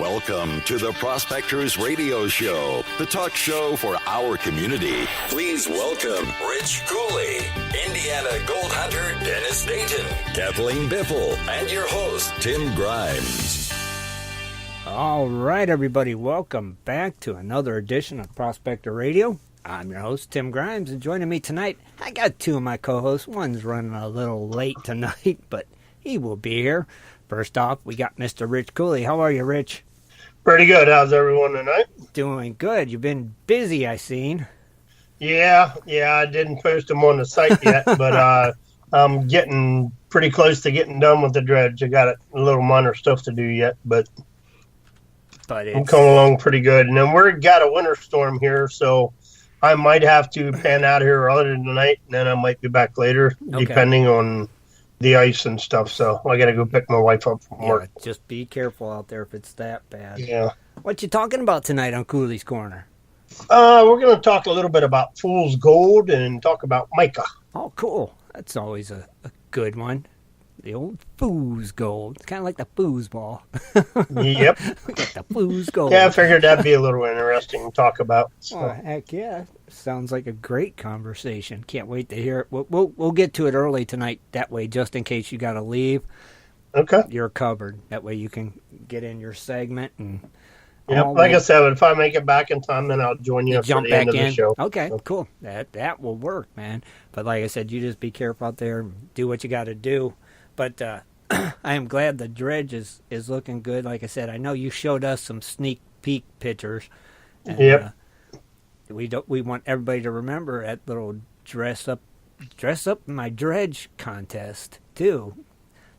Welcome to the Prospectors Radio Show, the talk show for our community. Please welcome Rich Cooley, Indiana Gold Hunter Dennis Dayton, Kathleen Biffle, and your host, Tim Grimes. All right, everybody, welcome back to another edition of Prospector Radio. I'm your host, Tim Grimes, and joining me tonight, I got two of my co-hosts. One's running a little late tonight, but he will be here. First off, we got Mr. Rich Cooley. How are you, Rich? Pretty good. How's everyone tonight? Doing good. You've been busy, I seen. Yeah, I didn't post them on the site yet, but I'm getting pretty close to getting done with the dredge. I got a little minor stuff to do yet, but I'm coming along pretty good. And then we've got a winter storm here, so I might have to pan out here earlier tonight, and then I might be back later, depending on the ice and stuff. So I got to go pick my wife up from work. Just be careful out there if it's that bad. Yeah. What you talking about tonight on Cooley's Corner? We're going to talk a little bit about fool's gold and talk about mica. Oh, cool. That's always a good one. The old fool's gold. It's kind of like the foosball. Yep. We got the fool's gold. Yeah, I figured that'd be a little interesting to talk about. So. Oh, heck yeah. Sounds like a great conversation. Can't wait to hear it. We'll get to it early tonight. That way, just in case you got to leave, you're covered. That way you can get in your segment. And like I said, if I make it back in time, then I'll join you jump for the back end of in. the show. Okay, cool. That will work, man. But like I said, you just be careful out there. Do what you got to do. But I am glad the dredge is looking good. Like I said, I know you showed us some sneak peek pictures. And, we want everybody to remember that little dress up my dredge contest too.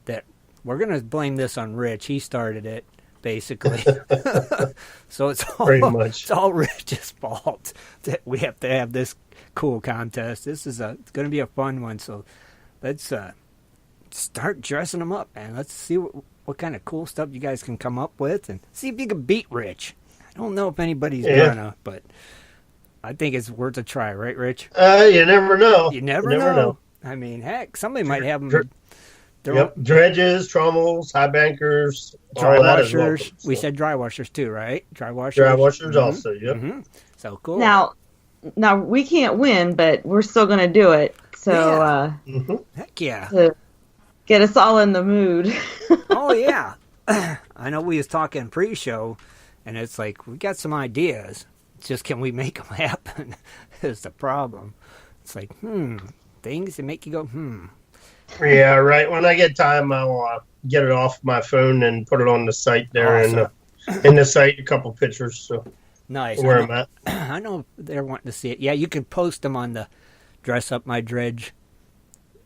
That we're gonna blame this on Rich. He started it basically. So it's all Rich's fault that we have to have this cool contest. This is it's gonna be a fun one. So let's start dressing them up, man. Let's see what kind of cool stuff you guys can come up with and see if you can beat Rich. I don't know if anybody's gonna, but I think it's worth a try, right, Rich? You never know. You never know. I mean, heck, somebody might have them. Dredges, trommels, high bankers, dry washers. We said dry washers too, right? Dry washers. Dry washers also, yep. Mm-hmm. So cool. Now we can't win, but we're still going to do it. So, heck yeah. To get us all in the mood. Oh, yeah. I know we was talking pre-show, and it's like, we got some ideas. It's just, can we make them happen is the problem. It's like, things that make you go, Yeah, right. When I get time, I'll get it off my phone and put it on the site there. Awesome. And in the site, a couple pictures. So nice. Where I'm at. I know they're wanting to see it. Yeah, you can post them on the Dress Up My Dredge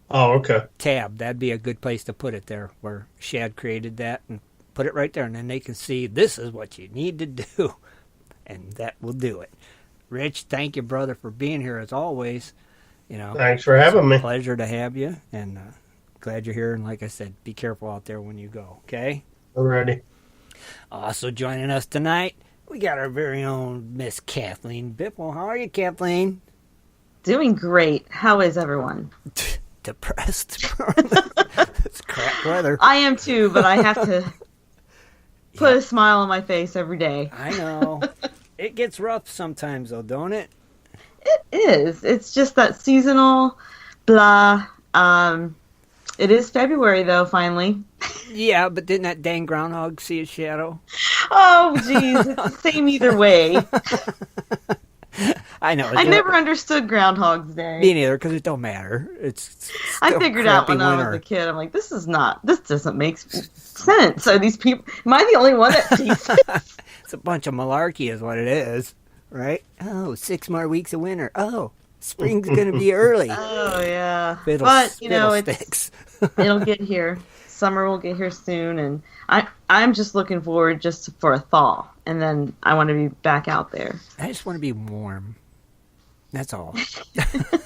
tab. That'd be a good place to put it there, where Shad created that, and put it right there, and then they can see this is what you need to do, and that will do it. Rich, thank you, brother, for being here as always. Thanks for having me. Pleasure to have you, and glad you're here. And like I said, be careful out there when you go. Okay. Alrighty. Also joining us tonight, we got our very own Miss Kathleen Biffle. How are you, Kathleen? Doing great. How is everyone? Depressed. It's crap weather. I am too, but I have to put a smile on my face every day. I know. It gets rough sometimes, though, don't it? It is. It's just that seasonal blah. It is February, though, finally. Yeah, but didn't that dang groundhog see his shadow? Oh, geez. It's the same either way. I know. I never understood Groundhog's Day. Me neither, because it don't matter. It's I figured out when I was a kid. I'm like, this doesn't make sense. Are these people? Am I the only one that sees it? It's a bunch of malarkey, is what it is, right? Oh, 6 more weeks of winter. Oh, spring's gonna be early. Oh yeah, but it'll get here. Summer will get here soon, and I'm just looking forward just for a thaw, and then I want to be back out there. I just want to be warm. That's all.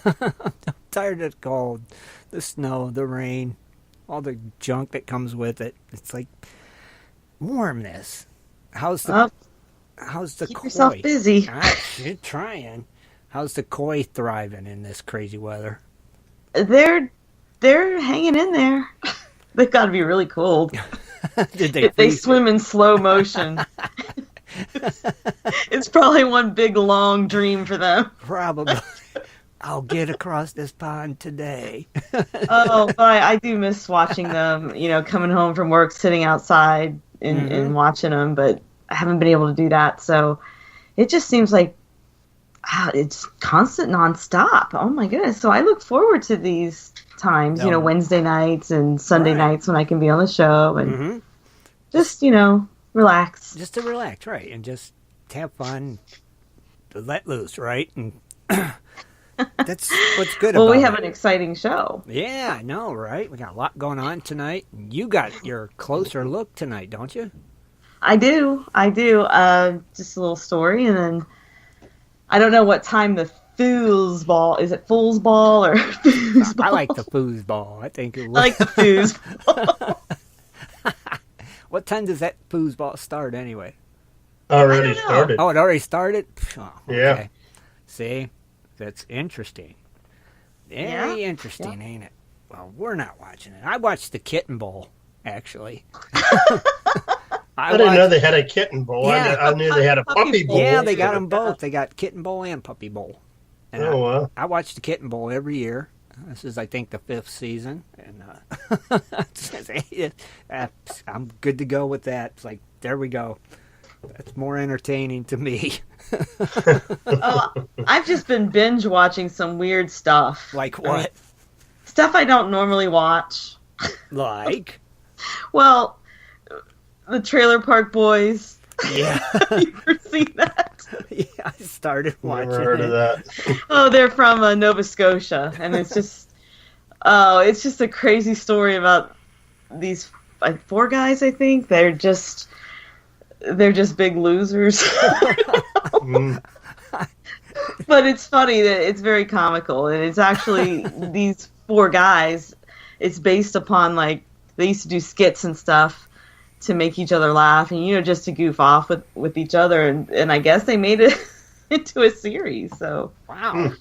I'm tired of the cold, the snow, the rain, all the junk that comes with it. It's like warmness. How's the keep koi? Yourself busy. You're trying. How's the koi thriving in this crazy weather? They're hanging in there. They've got to be really cold. Did they They swim in slow motion. It's probably one big long dream for them. Probably. I'll get across this pond today. Oh, but I do miss watching them, coming home from work, sitting outside and watching them, but I haven't been able to do that. So it just seems like it's constant nonstop. Oh my goodness. So I look forward to these times, Wednesday nights and Sunday nights when I can be on the show and just, relax. Just to relax, right. And just have fun, let loose, right? And that's what's good about it. Well, we have an exciting show. Yeah, I know, right? We got a lot going on tonight. You got your closer look tonight, don't you? I do. Just a little story, and then I don't know what time the foosball is. It foosball or foosball? I like the foosball. I think it was. I like the foosball. What time does that foosball start anyway? Already started. Oh, it already started? Oh, okay. Yeah. See? That's interesting. Very interesting, ain't it? Well, we're not watching it. I watched the Kitten Bowl, actually. I didn't know they had a Kitten Bowl. Yeah. I knew they had a Puppy Bowl. Yeah, they got them both. They got Kitten Bowl and Puppy Bowl. And wow. I watch the Kitten Bowl every year. This is, I think, the 5th season. And I'm good to go with that. It's like, there we go. That's more entertaining to me. I've just been binge watching some weird stuff. Like what? Stuff I don't normally watch. Like? Well, the Trailer Park Boys. Yeah. Have you ever seen that? Yeah, I started watching Never heard it. of that. Oh, they're from Nova Scotia, and it's just a crazy story about these 4 guys. I think they're just big losers. But it's funny that it's very comical, and it's actually these 4 guys. It's based upon they used to do skits and stuff to make each other laugh, and just to goof off with each other, and I guess they made it into a series. So wow,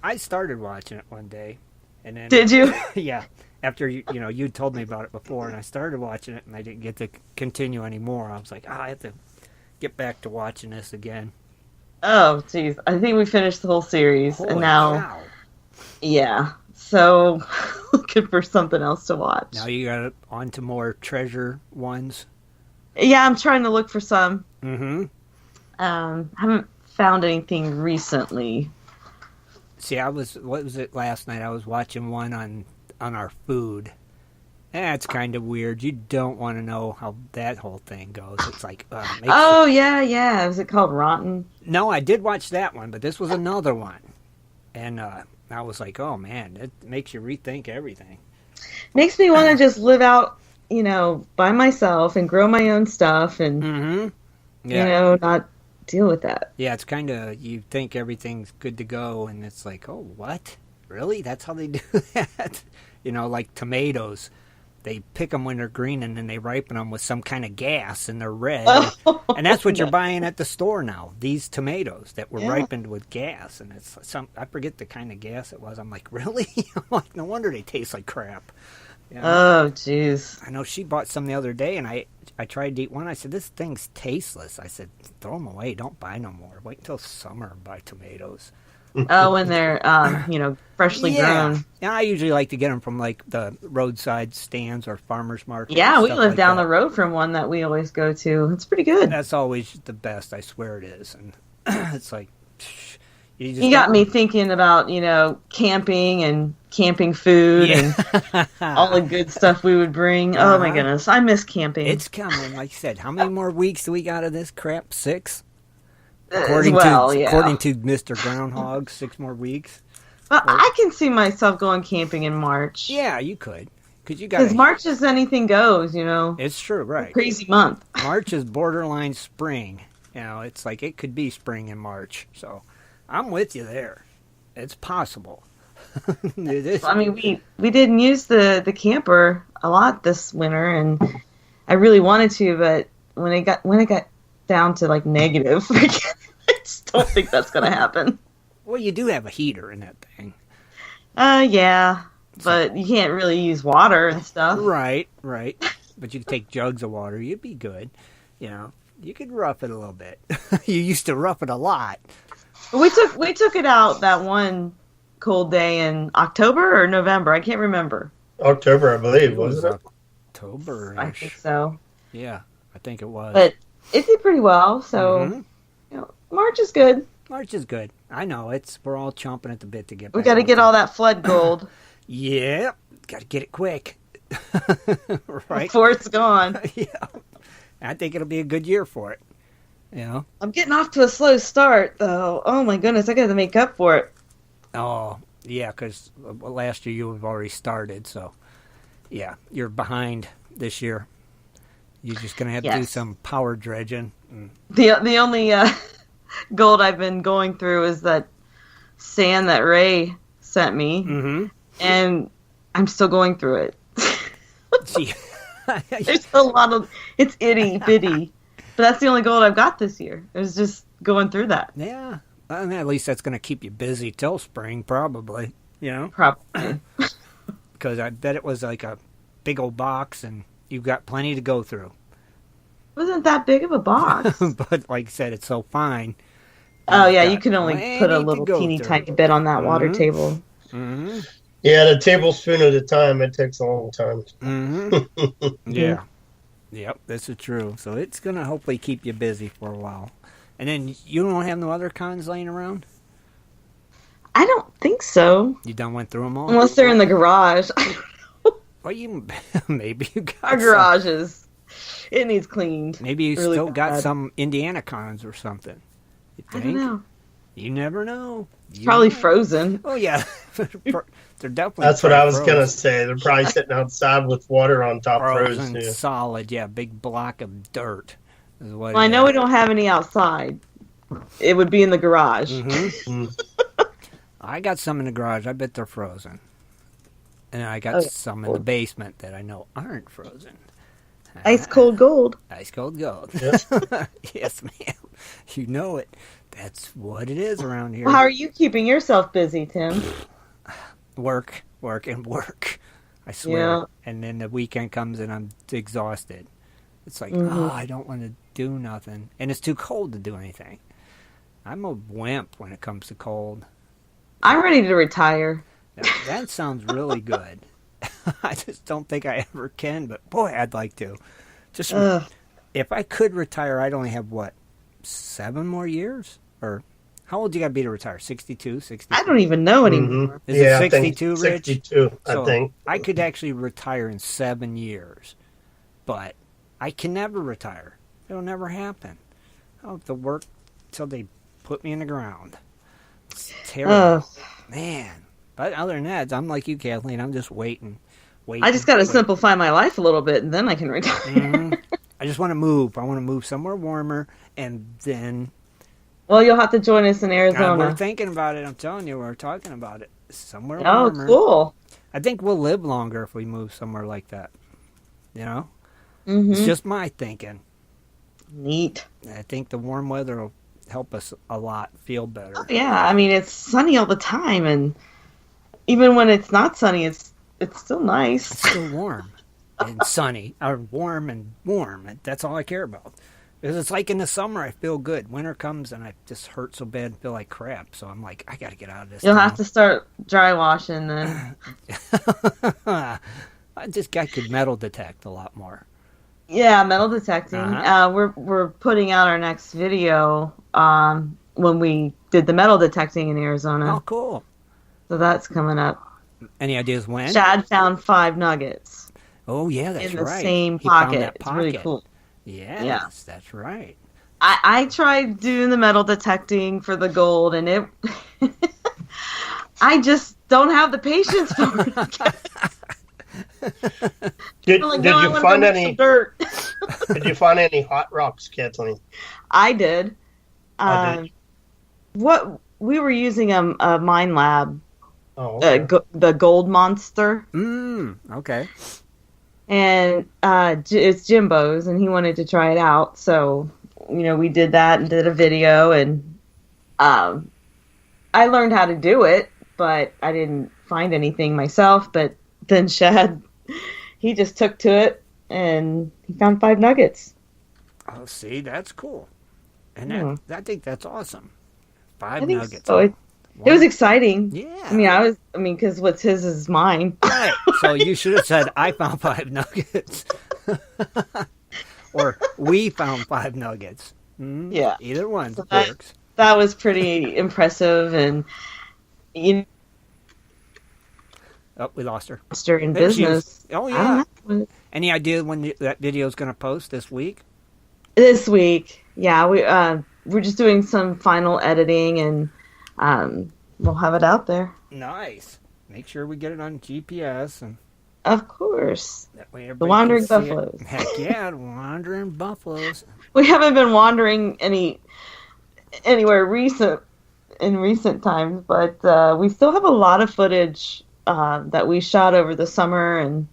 I started watching it one day, and then did you? Yeah, after you told me about it before, and I started watching it, and I didn't get to continue anymore. I was like, I have to get back to watching this again. Oh, geez, I think we finished the whole series, Holy and now, cow. Yeah. So looking for something else to watch. Now you got on to more treasure ones. Yeah, I'm trying to look for some. Mm-hmm. Haven't found anything recently. See, what was it last night? I was watching one on our food. That's kind of weird. You don't want to know how that whole thing goes. It's like, yeah. Was it called Rotten? No, I did watch that one, but this was another one. And I was like, oh, man, it makes you rethink everything. Makes me want to just live out, by myself and grow my own stuff and, not deal with that. Yeah, it's kind of, you think everything's good to go, and it's like, oh, what? Really? That's how they do that? Like tomatoes. They pick them when they're green, and then they ripen them with some kind of gas, and they're red. And that's what you're buying at the store now, ththese tomatoes that were ripened with gas. And it's I forget the kind of gas it was. I'm like, really? I'm like, no wonder they taste like crap. Oh, jeez. I know she bought some the other day, and I tried to eat one. I said, this thing's tasteless. I said, throw them away. Don't buy no more. Wait until summer and buy tomatoes. Oh, when they're, freshly grown. Yeah, I usually like to get them from, the roadside stands or farmers markets. Yeah, we live down the road from one that we always go to. It's pretty good. That's always the best. I swear it is. And it's like, you got me thinking about, camping and camping food and all the good stuff we would bring. Oh, my goodness. I miss camping. It's coming. Like you said, how many more weeks do we got of this crap? 6? According to Mr. Groundhog, 6 more weeks. I can see myself going camping in March. Yeah, you could. Because March is anything goes, It's true, right. Crazy month. March is borderline spring. It's like it could be spring in March. So I'm with you there. It's possible. It is. I mean, we didn't use the camper a lot this winter, and I really wanted to, but when it got down to negative, I just don't think that's going to happen. Well, you do have a heater in that thing. Yeah, but you can't really use water and stuff. Right. But you could take jugs of water. You'd be good, You could rough it a little bit. You used to rough it a lot. We took it out that one cold day in October or November. I can't remember. October, I believe, wasn't it? October. I think so. Yeah, I think it was. But it did pretty well. So, March is good. March is good. I know we're all chomping at the bit to get back. We got to get all that flood gold. Yep, got to get it quick. Right before it's gone. Yeah, I think it'll be a good year for it. I'm getting off to a slow start, though. Oh my goodness, I got to make up for it. Oh yeah, because last year you have already started, so yeah, you're behind this year. You're just gonna have to do some power dredging. The only gold I've been going through is that sand that Ray sent me, and I'm still going through it. There's a lot of it's itty bitty, but that's the only gold I've got this year. It was just going through that. Yeah, I mean, at least that's gonna keep you busy till spring, probably. Probably. Because I bet it was like a big old box, and you've got plenty to go through. It wasn't that big of a box. But like I said, it's so fine. Oh yeah, you can only put a little teeny tiny bit on that water table. Mm-hmm. Yeah, the tablespoon at a time. It takes a long time. Mm-hmm. Yeah. Yep, this is true. So it's going to hopefully keep you busy for a while. And then you don't have no other cons laying around? I don't think so. You done went through them all? Unless they're in the garage. Well, maybe you got our garages. It needs cleaned. Maybe you still got some Indiana cons or something. You think? I don't know. You never know. Probably frozen. Oh, yeah. They're definitely That's what I was going to say. They're probably sitting outside with water on top. Frozen solid, yeah. Big block of dirt. Is what I know we don't have any outside. It would be in the garage. Mm-hmm. I got some in the garage. I bet they're frozen. And I got some in the basement that I know aren't frozen. Ice cold gold. Ice cold gold. Yes, yes, ma'am. You know it. That's what it is around here. Well, how are you keeping yourself busy, Tim? Work. I swear. Yeah. And then the weekend comes and I'm exhausted. It's like, I don't want to do nothing. And it's too cold to do anything. I'm a wimp when it comes to cold. I'm ready to retire. That sounds really good. I just don't think I ever can, but boy, I'd like to. Just if I could retire, I'd only have, 7 more years? Or how old do you got to be to retire? 62, 63? I don't even know anymore. Is it 62, Rich? 62, I think. I could actually retire in 7 years, but I can never retire. It'll never happen. I'll have to work till they put me in the ground. It's terrible. Man. But other than that, I'm like you, Kathleen. I'm just waiting. I just got to simplify my life a little bit, and then I can retire. I just want to move. I want to move somewhere warmer, and then... Well, you'll have to join us in Arizona. We're thinking about it. I'm telling you, we're talking about it. Somewhere warmer. Oh, cool. I think we'll live longer if we move somewhere like that. You know? Mm-hmm. It's just my thinking. Neat. I think the warm weather will help us a lot feel better. Oh, yeah, I mean, it's sunny all the time, and even when it's not sunny, it's still nice. It's still warm and sunny. Or warm and warm. That's all I care about. Because it's like in the summer, I feel good. Winter comes, and I just hurt so bad and feel like crap. So I'm like, I got to get out of this. You'll have to start dry washing then. I could metal detect a lot more. Yeah, metal detecting. We're putting out our next video when we did the metal detecting in Arizona. Oh, cool. So that's coming up. Any ideas when? Shad found 5 nuggets. Oh, yeah, that's right. In the same pocket. It's really cool. Yes, that's right. I tried doing the metal detecting for the gold, and it I just don't have the patience for it. Did you find any dirt? Did you find any hot rocks, Kathleen? I did. What we were using a mine lab. Oh, okay. The gold monster. Okay. And it's Jimbo's, and he wanted to try it out. So, we did that and did a video, and I learned how to do it, but I didn't find anything myself. But then Shad, he just took to it, and he found 5 nuggets. Oh, see, that's cool. And that, I think that's awesome. 5 I think nuggets. so. It was exciting. Yeah. I mean, because what's his is mine. Right. So you should have said, I found 5 nuggets. Or we found 5 nuggets. Yeah. Either one So works. That was pretty impressive, and Oh, we lost her. in There she is. business. Oh, I yeah. don't know. Any idea when that video is going to post this week? This week, yeah, we're just doing some final editing, and we'll have it out there. Nice. Make sure we get it on GPS, and Of course, that way the everybody Wandering can see it. Buffaloes. Heck yeah, the Wandering Buffaloes. We haven't been wandering anywhere in recent times, but we still have a lot of footage that we shot over the summer, and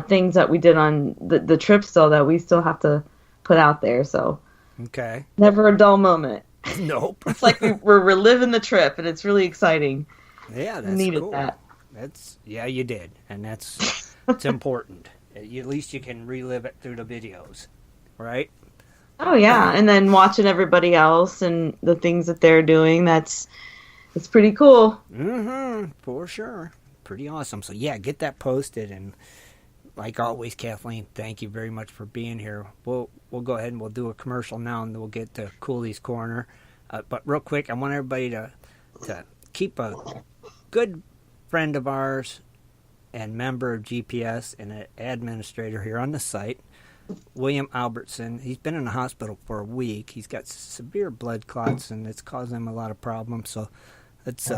things that we did on the trip still that we still have to put out there. So Okay. never a dull moment. Nope. It's like we're reliving the trip, and it's really exciting. Yeah, that's Needed cool. that. Yeah, you did, and it's important. At least you can relive it through the videos, right? Oh yeah, and then watching everybody else and the things that they're doing, it's pretty cool. For sure. Pretty awesome. So yeah, get that posted, and like always, Kathleen, thank you very much for being here. We'll go ahead and we'll do a commercial now, and then we'll get to Cooley's Corner. But real quick, I want everybody to keep a good friend of ours and member of GPS and an administrator here on the site, William Albertson. He's been in the hospital for a week. He's got severe blood clots, and it's causing him a lot of problems. So let's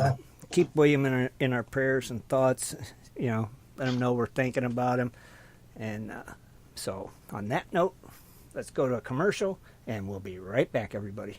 keep William in our prayers and thoughts. You know, let him know we're thinking about him. And so on that note, let's go to a commercial, and we'll be right back, everybody.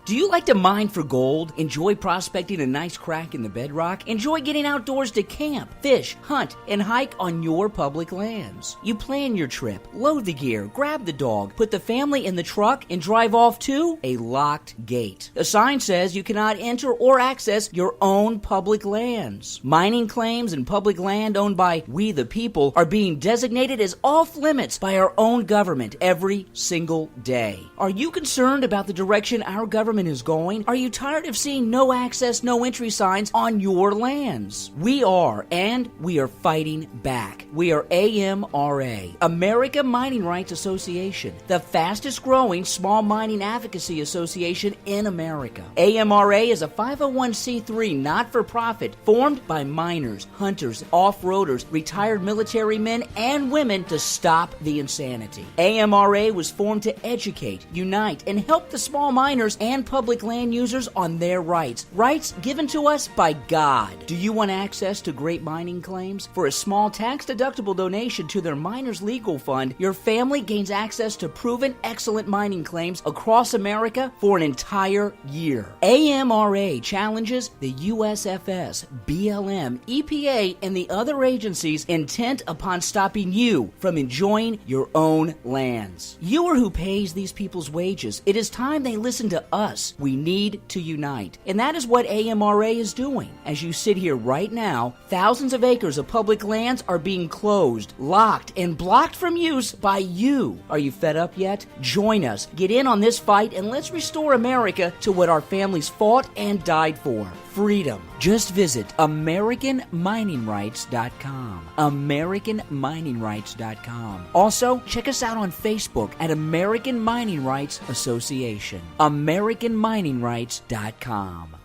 Do you like to mine for gold? Enjoy prospecting a nice crack in the bedrock? Enjoy getting outdoors to camp, fish, hunt, and hike on your public lands? You plan your trip, load the gear, grab the dog, put the family in the truck, and drive off to a locked gate. A sign says you cannot enter or access your own public lands. Mining claims and public land owned by we the people are being designated as off limits by our own government every single day. Are you concerned about the direction our government is going? Are you tired of seeing no access, no entry signs on your lands? We are, and we are fighting back. We are AMRA, America Mining Rights Association, the fastest growing small mining advocacy association in America. AMRA is a 501c3 not-for-profit formed by miners, hunters, off-roaders, retired military men and women to stop the insanity. AMRA was formed to educate, unite, and help the small miners and public land users on their rights given to us by God. Do you want access to great mining claims? For a small tax-deductible donation to their miners' legal fund, your family gains access to proven excellent mining claims across America for an entire year. AMRA challenges the USFS, BLM, EPA, and the other agencies intent upon stopping you from enjoying your own lands. You are who pays these people's wages. It is time they listen to us. We need to unite. And that is what AMRA is doing. As you sit here right now, thousands of acres of public lands are being closed, locked, and blocked from use by you. Are you fed up yet? Join us. Get in on this fight, and let's restore America to what our families fought and died for. Freedom. Just visit AmericanMiningRights.com. AmericanMiningRights.com. Also, check us out on Facebook at American Mining Rights Association. AmericanMiningRights.com.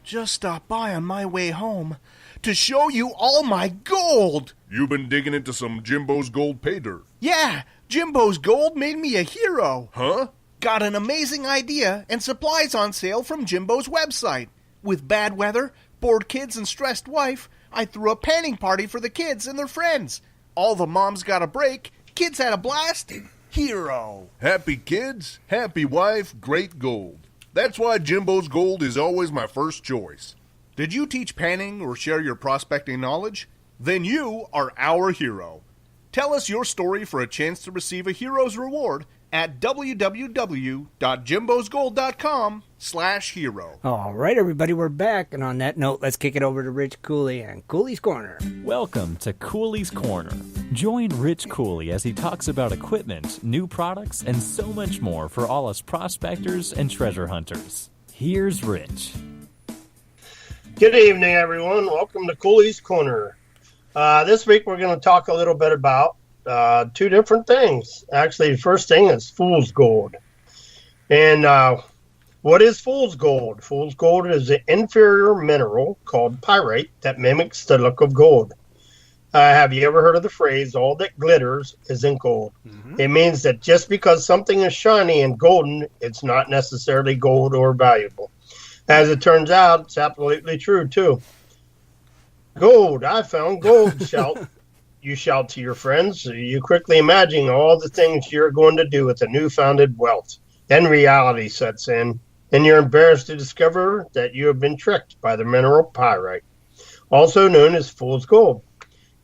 Just stopped by on my way home to show you all my gold. You've been digging into some Jimbo's gold pay dirt. Yeah, Jimbo's gold made me a hero. Huh? Got an amazing idea and supplies on sale from Jimbo's website. With bad weather, bored kids, and stressed wife, I threw a panning party for the kids and their friends. All the moms got a break, kids had a blast. Hero. Happy kids, happy wife, great gold. That's why Jimbo's Gold is always my first choice. Did you teach panning or share your prospecting knowledge? Then you are our hero. Tell us your story for a chance to receive a hero's reward at www.jimbosgold.com/hero. All right, everybody, we're back. And on that note, let's kick it over to Rich Cooley and Cooley's Corner. Welcome to Cooley's Corner. Join Rich Cooley as he talks about equipment, new products, and so much more for all us prospectors and treasure hunters. Here's Rich. Good evening, everyone. Welcome to Cooley's Corner. This week we're going to talk a little bit about two different things. Actually, the first thing is fool's gold. And what is fool's gold? Fool's gold is an inferior mineral called pyrite that mimics the look of gold. Have you ever heard of the phrase, all that glitters isn't gold? Mm-hmm. It means that just because something is shiny and golden, it's not necessarily gold or valuable. As it turns out, it's absolutely true, too. Gold, I found gold, you shout to your friends. You quickly imagine all the things you're going to do with the newfounded wealth. Then reality sets in, and you're embarrassed to discover that you have been tricked by the mineral pyrite, also known as fool's gold.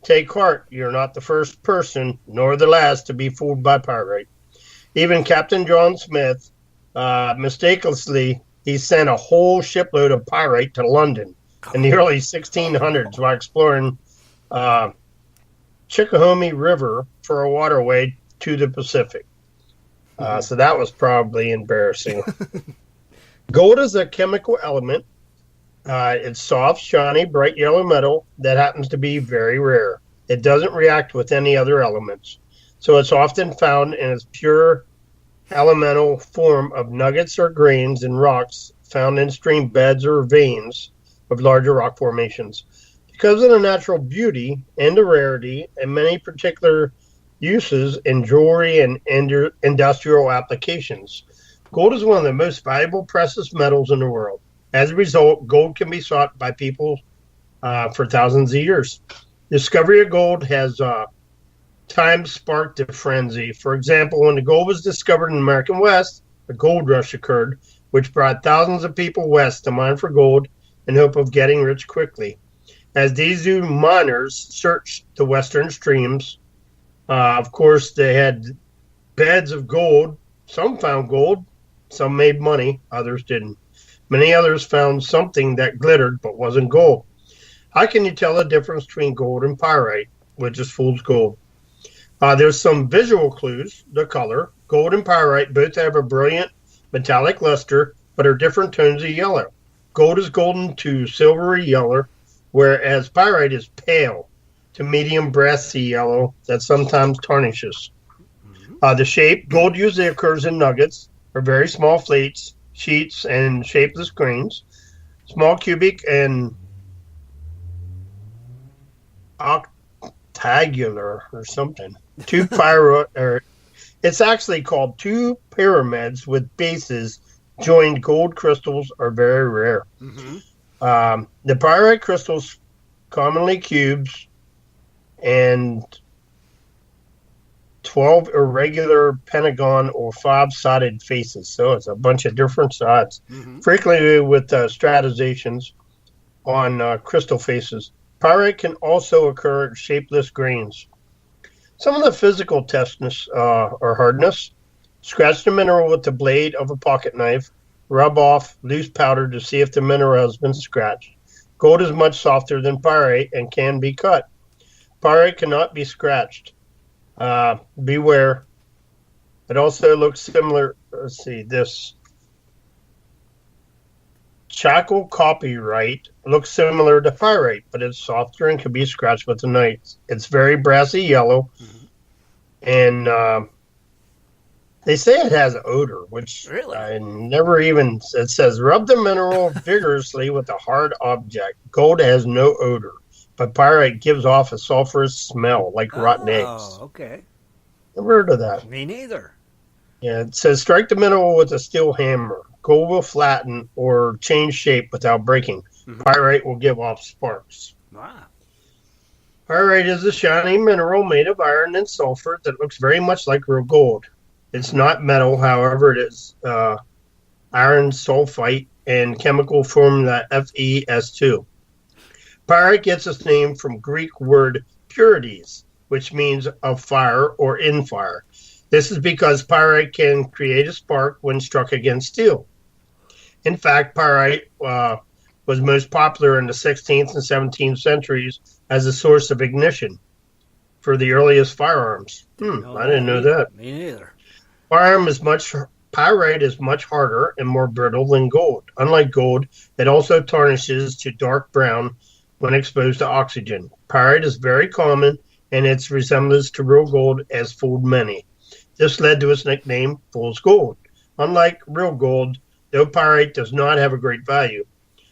Take heart, you're not the first person, nor the last, to be fooled by pyrite. Even Captain John Smith, mistakenly, he sent a whole shipload of pyrite to London in the early 1600s while exploring Chickahomie River for a waterway to the Pacific. So that was probably embarrassing. Gold is a chemical element. It's soft, shiny, bright yellow metal that happens to be very rare. It doesn't react with any other elements. So it's often found in its pure elemental form of nuggets or grains in rocks found in stream beds or veins of larger rock formations. Because of the natural beauty and the rarity and many particular uses in jewelry and industrial applications, gold is one of the most valuable precious metals in the world. As a result, gold can be sought by people for thousands of years. Discovery of gold has time sparked a frenzy. For example, when the gold was discovered in the American West, a gold rush occurred, which brought thousands of people west to mine for gold in hope of getting rich quickly. As these new miners searched the western streams, of course, they had beds of gold. Some found gold, some made money, others didn't. Many others found something that glittered but wasn't gold. How can you tell the difference between gold and pyrite, which is fool's gold? There's some visual clues. The color. Gold and pyrite both have a brilliant metallic luster, but are different tones of yellow. Gold is golden to silvery yellow, whereas pyrite is pale to medium brassy yellow that sometimes tarnishes. The shape. Gold usually occurs in nuggets or very small flakes, sheets, and shapeless grains. Small cubic and octagular or something. It's actually called two pyramids with bases joined gold crystals are very rare. Mm-hmm. The pyrite crystals, commonly cubes, and 12 irregular pentagon or 5-sided faces. So it's a bunch of different sides, frequently with stratizations on crystal faces. Pyrite can also occur in shapeless grains. Some of the physical tests are hardness. Scratch the mineral with the blade of a pocket knife. Rub off loose powder to see if the mineral has been scratched. Gold is much softer than pyrite and can be cut. Pyrite cannot be scratched. Beware. It also looks similar. Let's see, this chalcopyrite looks similar to pyrite, but it's softer and can be scratched with a knife. It's very brassy yellow, and they say it has odor, which really? I never even. It says rub the mineral vigorously with a hard object. Gold has no odor, but pyrite gives off a sulfurous smell like rotten eggs. Oh, okay. Never heard of that. Me neither. Yeah, it says strike the mineral with a steel hammer. Gold will flatten or change shape without breaking. Pyrite will give off sparks. Wow. Pyrite is a shiny mineral made of iron and sulfur that looks very much like real gold. It's not metal, however, it is iron sulfite and chemical formula FeS2. Pyrite gets its name from Greek word purities, which means of fire or in fire. This is because pyrite can create a spark when struck against steel. In fact, pyrite was most popular in the 16th and 17th centuries as a source of ignition for the earliest firearms. I didn't know that. Me neither. Pyrite is much harder and more brittle than gold. Unlike gold, it also tarnishes to dark brown when exposed to oxygen. Pyrite is very common, and its resemblance to real gold has fooled many. This led to its nickname, fool's gold. Unlike real gold, though pyrite does not have a great value,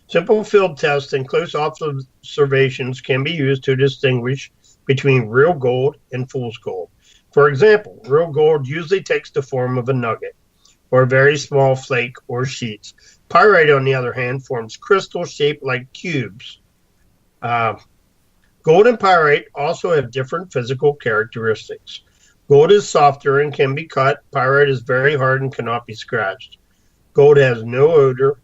simple field tests and close observations can be used to distinguish between real gold and fool's gold. For example, real gold usually takes the form of a nugget, or a very small flake or sheets. Pyrite, on the other hand, forms crystal shaped like cubes. Gold and pyrite also have different physical characteristics. Gold is softer and can be cut. Pyrite is very hard and cannot be scratched. Gold has no odor,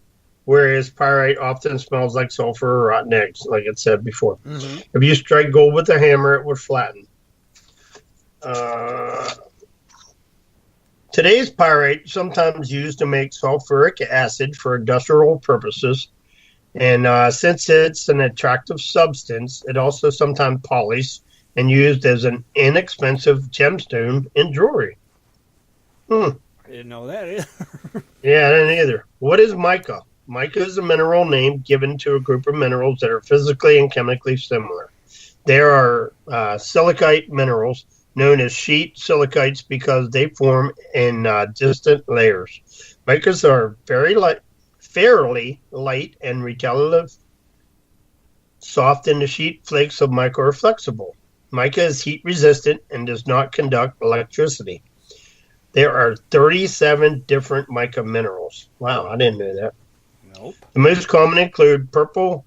whereas pyrite often smells like sulfur or rotten eggs, like it said before. Mm-hmm. If you strike gold with a hammer, it will flatten. Today's pyrite sometimes used to make sulfuric acid for industrial purposes, and since it's an attractive substance, it also sometimes polished and used as an inexpensive gemstone in jewelry. I didn't know that either. Yeah, I didn't either. What is mica? Mica is a mineral name given to a group of minerals that are physically and chemically similar. There are silicate minerals known as sheet silicates because they form in distant layers. Micas are fairly light and relatively soft, and the sheet flakes of mica are flexible. Mica is heat resistant and does not conduct electricity. There are 37 different mica minerals. Wow, I didn't know that. Nope. The most common include purple.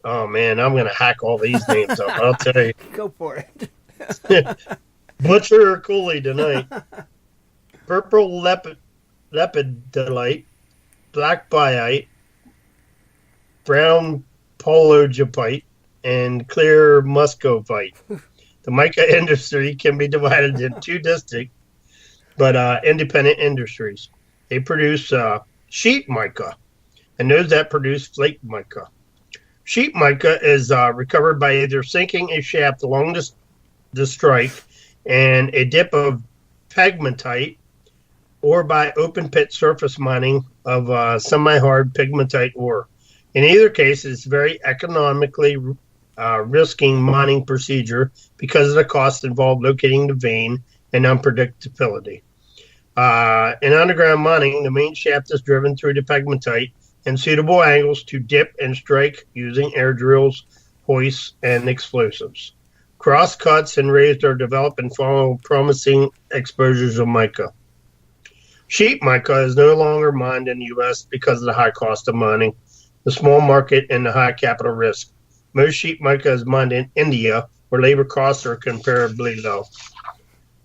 Oh man, I'm going to hack all these names up. I'll tell you. Go for it. Butcher or coolie tonight. Purple lepidolite, black biite, brown pologipite, and clear muscovite. The mica industry can be divided into two distinct but independent industries. They produce sheet mica, and those that produce flake mica. Sheet mica is recovered by either sinking a shaft along the strike and a dip of pegmatite, or by open pit surface mining of semi-hard pegmatite ore. In either case, it's very economically risking mining procedure because of the cost involved locating the vein and unpredictability. In underground mining, the main shaft is driven through the pegmatite and suitable angles to dip and strike using air drills, hoists, and explosives. Cross cuts and raised are developed and follow promising exposures of mica. Sheet mica is no longer mined in the U.S. because of the high cost of mining, the small market, and the high capital risk. Most sheet mica is mined in India, where labor costs are comparably low.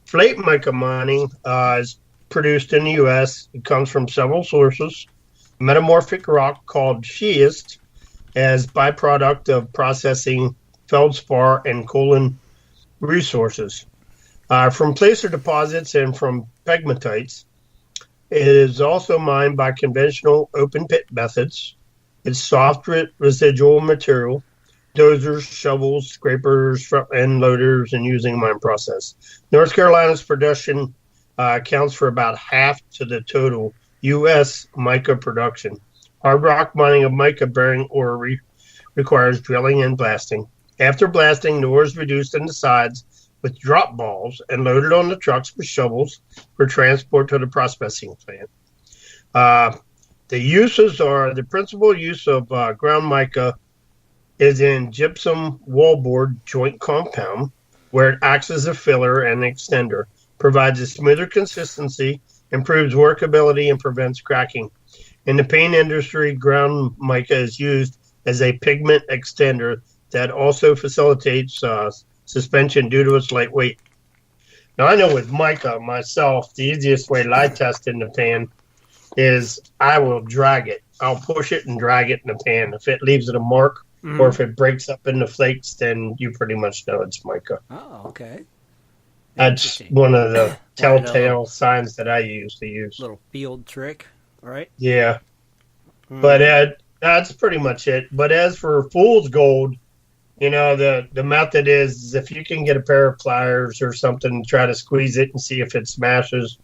Flake mica mining is produced in the U.S. It comes from several sources. Metamorphic rock called schist as byproduct of processing feldspar and colon resources. From placer deposits and from pegmatites, it is also mined by conventional open pit methods. It's soft residual material, dozers, shovels, scrapers, front end loaders, and using mine process. North Carolina's production accounts for about half to the total U.S. mica production. Hard rock mining of mica-bearing ore requires drilling and blasting. After blasting, the ore is reduced into sides with drop balls and loaded on the trucks with shovels for transport to the processing plant. The principal use of ground mica is in gypsum wallboard joint compound, where it acts as a filler and extender, provides a smoother consistency, improves workability, and prevents cracking. In the paint industry, ground mica is used as a pigment extender that also facilitates suspension due to its light weight. Now, I know with mica myself, the easiest way that I test in the pan is I will drag it. I'll push it and drag it in the pan. If it leaves it a mark, or if it breaks up into flakes, then you pretty much know it's mica. Oh, okay. That's one of the telltale signs that I used to use. Little field trick, right? Yeah. But that's pretty much it. But as for fool's gold, the method is if you can get a pair of pliers or something, try to squeeze it and see if it smashes,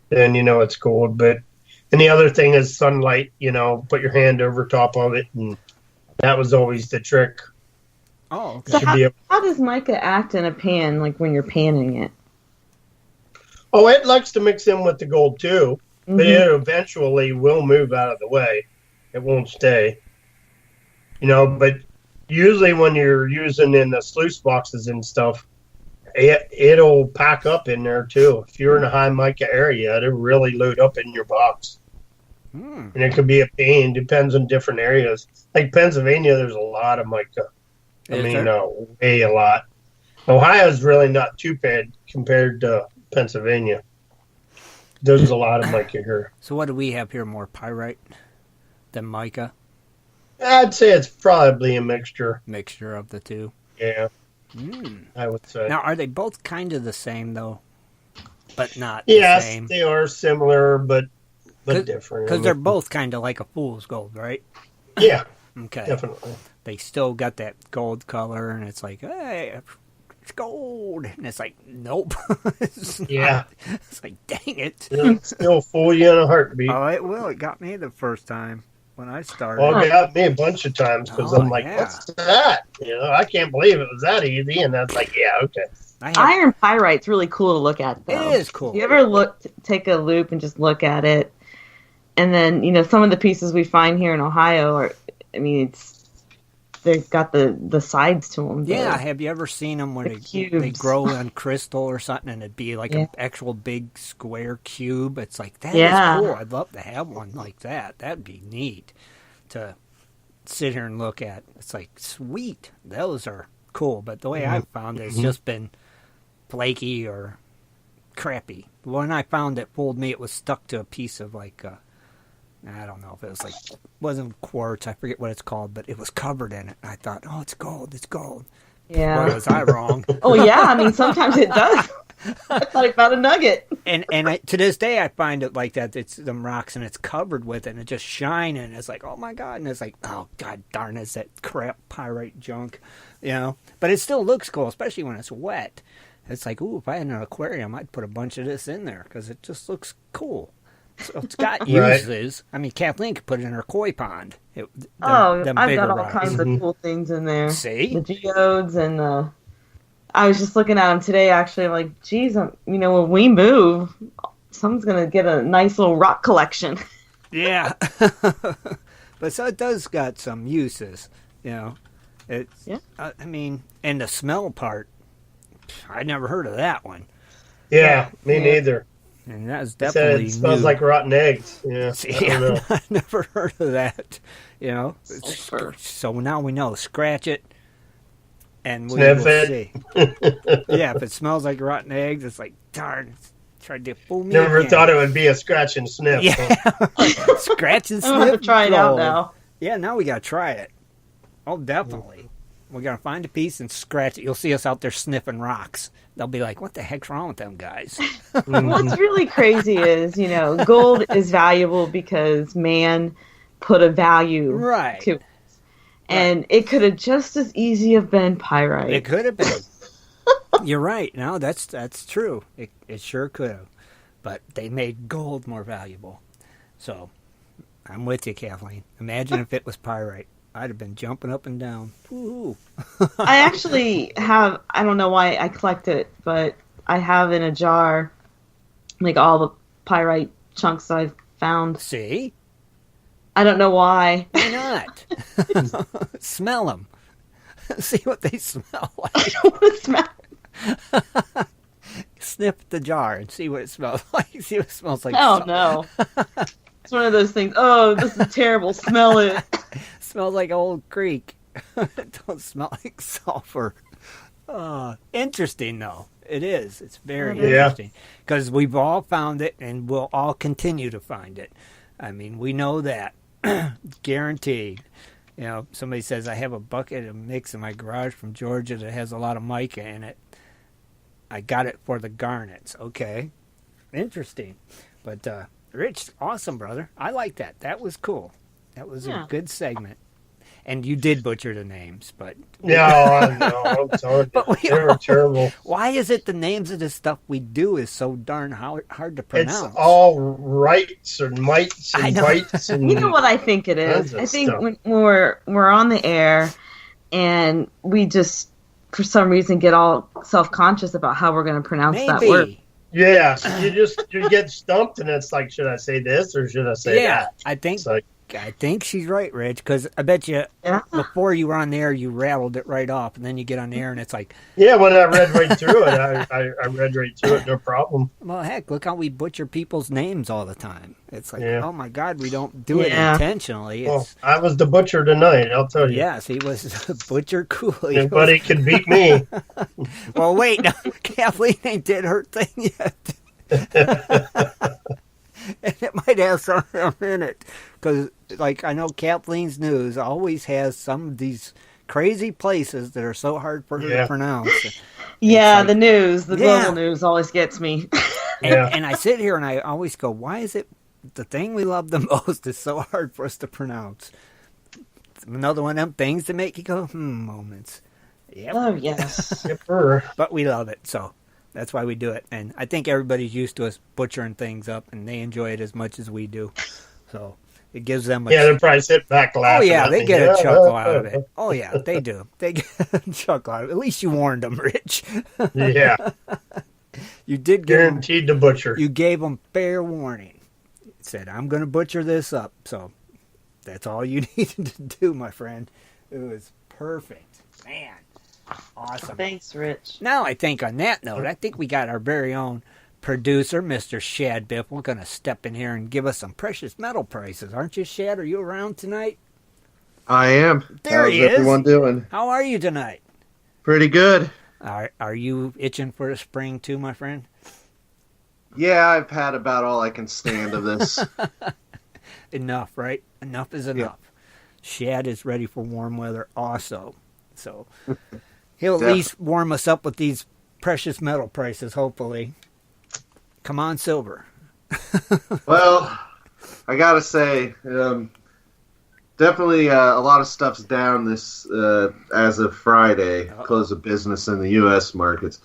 then it's gold. But and the other thing is sunlight. Put your hand over top of it, and that was always the trick. Oh, okay. So how does mica act in a pan, like when you're panning it? Oh, it likes to mix in with the gold too, but it eventually will move out of the way. It won't stay. But usually when you're using in the sluice boxes and stuff, it'll pack up in there too. If you're in a high mica area, it'll really load up in your box. And it could be a pain. Depends on different areas. Like Pennsylvania, there's a lot of mica. Way a lot. Ohio's really not too bad compared to Pennsylvania. There's a lot of mica here. So what do we have here? More pyrite than mica? I'd say it's probably a mixture. Mixture of the two. Yeah. I would say. Now, are they both kind of the same, though? But not the same? Yes, they are similar, but different. Because they're both kind of like a fool's gold, right? Yeah. Okay. Definitely. They still got that gold color, and it's like, hey, it's gold. And it's like, nope. It's not. It's like, dang it. It'll still fool you in a heartbeat. Oh, it will. It got me the first time when I started. Well, it got me a bunch of times because I'm like, what's that? I can't believe it was that easy. And that's like, yeah, okay. Iron pyrite's really cool to look at, though. It is cool. You ever take a loop and just look at it? And then, some of the pieces we find here in Ohio they've got the sides to them. Yeah, have you ever seen them when they grow on crystal or something, and it'd be like an actual big square cube? It's like, that is cool. I'd love to have one like that. That'd be neat to sit here and look at. It's like, sweet. Those are cool. But the way I've found it, it's just been flaky or crappy. When I found it fooled me, it was stuck to a piece of I don't know if it was wasn't quartz, I forget what it's called, but it was covered in it. I thought, oh, it's gold. Yeah. Boy, was I wrong. Oh, yeah, sometimes it does. I thought I found a nugget. And to this day, I find it like that. It's them rocks, and it's covered with it, and it just shine, and it's like, oh, my God. And it's like, oh, God darn, it's that crap pyrite junk, But it still looks cool, especially when it's wet. It's like, ooh, if I had an aquarium, I'd put a bunch of this in there because it just looks cool. So it's got uses. Kathleen could put it in her koi pond. I've got all kinds of cool things in there. See? The geodes and I was just looking at them today, actually. I'm like, geez, when we move, someone's going to get a nice little rock collection. Yeah. But so it does got some uses, It's, and the smell part, I never heard of that one. Yeah, me neither. And that was definitely it smells like rotten eggs. Yeah, see, I never heard of that. So now we know. Scratch it, and we will see. Yeah, if it smells like rotten eggs, it's like, darn, tried to fool me. Never again. Thought it would be a scratch and sniff. Yeah, scratch and sniff. I'm gonna have to try it out now. Yeah, now we gotta try it. Oh, definitely. We're gonna find a piece and scratch it. You'll see us out there sniffing rocks. They'll be like, what the heck's wrong with them guys? What's really crazy is, gold is valuable because man put a value to it. And it could have just as easy have been pyrite. It could have been. You're right. No, that's true. It sure could have. But they made gold more valuable. So I'm with you, Kathleen. Imagine if it was pyrite. I'd have been jumping up and down. Woo-hoo. I actually have, I don't know why I collect it, but I have in a jar, all the pyrite chunks I've found. See? I don't know why. Why not? Smell them. See what they smell like. I don't want to smell. Sniff the jar and see what it smells like. See what it smells like. Oh, no. It's one of those things. Oh, this is terrible. Smell it. Smells like Old Creek. It don't smell like sulfur. Interesting, though. It is. It's very interesting. Because we've all found it, and we'll all continue to find it. We know that. Guaranteed. Somebody says, I have a bucket of mix in my garage from Georgia that has a lot of mica in it. I got it for the garnets. Okay. Interesting. But, Rich, awesome, brother. I like that. That was cool. That was a good segment. And you did butcher the names, but... Yeah, I know. I'm sorry. They were terrible. Why is it the names of the stuff we do is so darn hard to pronounce? It's all rights and mites and bites. And you know what I think it is? I think when we're on the air and we just, for some reason, get all self-conscious about how we're going to pronounce that word. Yeah, you get stumped, and it's like, should I say this or should I say that? I think she's right, Rich, because I bet you before you were on the air, you rattled it right off, and then you get on the air, and it's like... Yeah, when I read right through it, I read right through it, no problem. Well, heck, look how we butcher people's names all the time. It's like, oh my God, we don't do it intentionally. Well, I was the butcher tonight, I'll tell you. Yes, he was Butcher Cooley. Nobody could beat me. Well, wait, no, Kathleen ain't did her thing yet. And it might have something in it. Because, like, I know Kathleen's News always has some of these crazy places that are so hard for her to pronounce. Yeah, like, the news, the global news always gets me. And I sit here and I always go, why is it the thing we love the most is so hard for us to pronounce? It's another one of them things that make you go, moments. Yep. Oh, yes. But we love it, so... That's why we do it. And I think everybody's used to us butchering things up, and they enjoy it as much as we do. So it gives them a... Yeah, they'll probably sit back laughing. Oh, yeah, they get a chuckle out of it. Oh, yeah, they do. They get a chuckle out of it. At least you warned them, Rich. Yeah. You did guaranteed to butcher. You gave them fair warning. You said, I'm going to butcher this up. So that's all you needed to do, my friend. It was perfect. Man. Awesome. Thanks, Rich. Now, I think on that note, I think we got our very own producer, Mr. Shad Biffle, going to step in here and give us some precious metal prices. Aren't you, Shad? Are you around tonight? I am. There he is. How's everyone doing? How are you tonight? Pretty good. Are you itching for the spring too, my friend? Yeah, I've had about all I can stand of this. Enough, right? Enough is enough. Yeah. Shad is ready for warm weather also. So... He'll at least warm us up with these precious metal prices, hopefully. Come on, silver. Well, I gotta say, definitely a lot of stuff's down this as of Friday, close of business in the U.S. markets.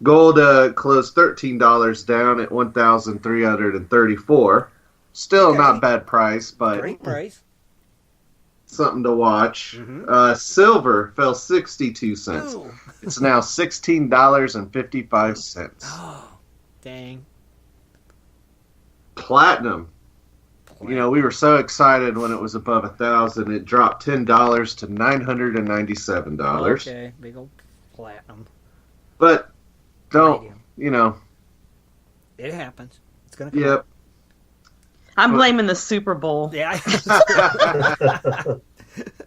Gold closed $13 down at $1,334. Still not bad price, but great price. Something to watch. Mm-hmm. Silver fell 62 cents. Ooh. It's now $16.55. Oh, dang. Platinum. You know, we were so excited when it was above 1,000. It dropped $10 to $997. Okay, big old platinum. But don't, you know. It happens. It's going to come up. I'm blaming the Super Bowl. Yeah.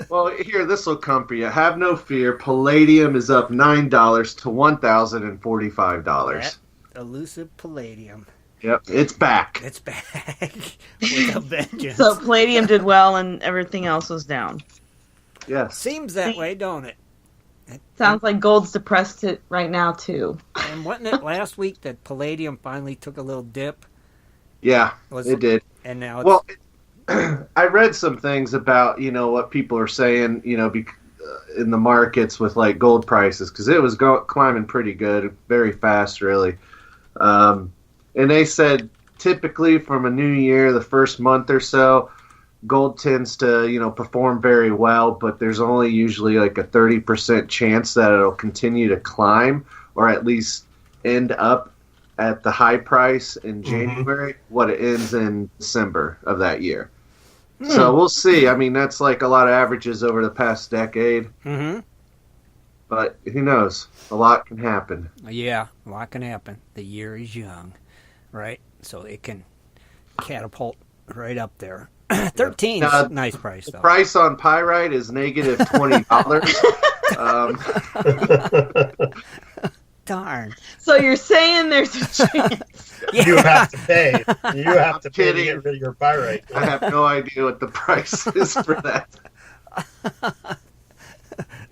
Well, here, this will come for you. Have no fear. Palladium is up $9 to $1,045. That elusive palladium. Yep, it's back. It's back with a vengeance. So palladium did well and everything else was down. Yes. Seems that way, don't it? Sounds like gold's depressed it right now, too. And wasn't it last week that palladium finally took a little dip? Yeah, it did. And now it's... Well, I read some things about, you know, what people are saying, you know, in the markets with, like, gold prices, because it was climbing pretty good, very fast, really. And they said typically from a new year, the first month or so, gold tends to, you know, perform very well, but there's only usually like a 30% chance that it'll continue to climb or at least end up at the high price in January, what it ends in December of that year. So we'll see. I mean, that's like a lot of averages over the past decade. But who knows? A lot can happen. Yeah, a lot can happen. The year is young, right? So it can catapult right up there. 13 is a nice price, though. The price on pyrite is negative $20. Darn. So you're saying there's a chance. You have to pay. You have to pay to get rid of your pyrite. I have no idea what the price is for that.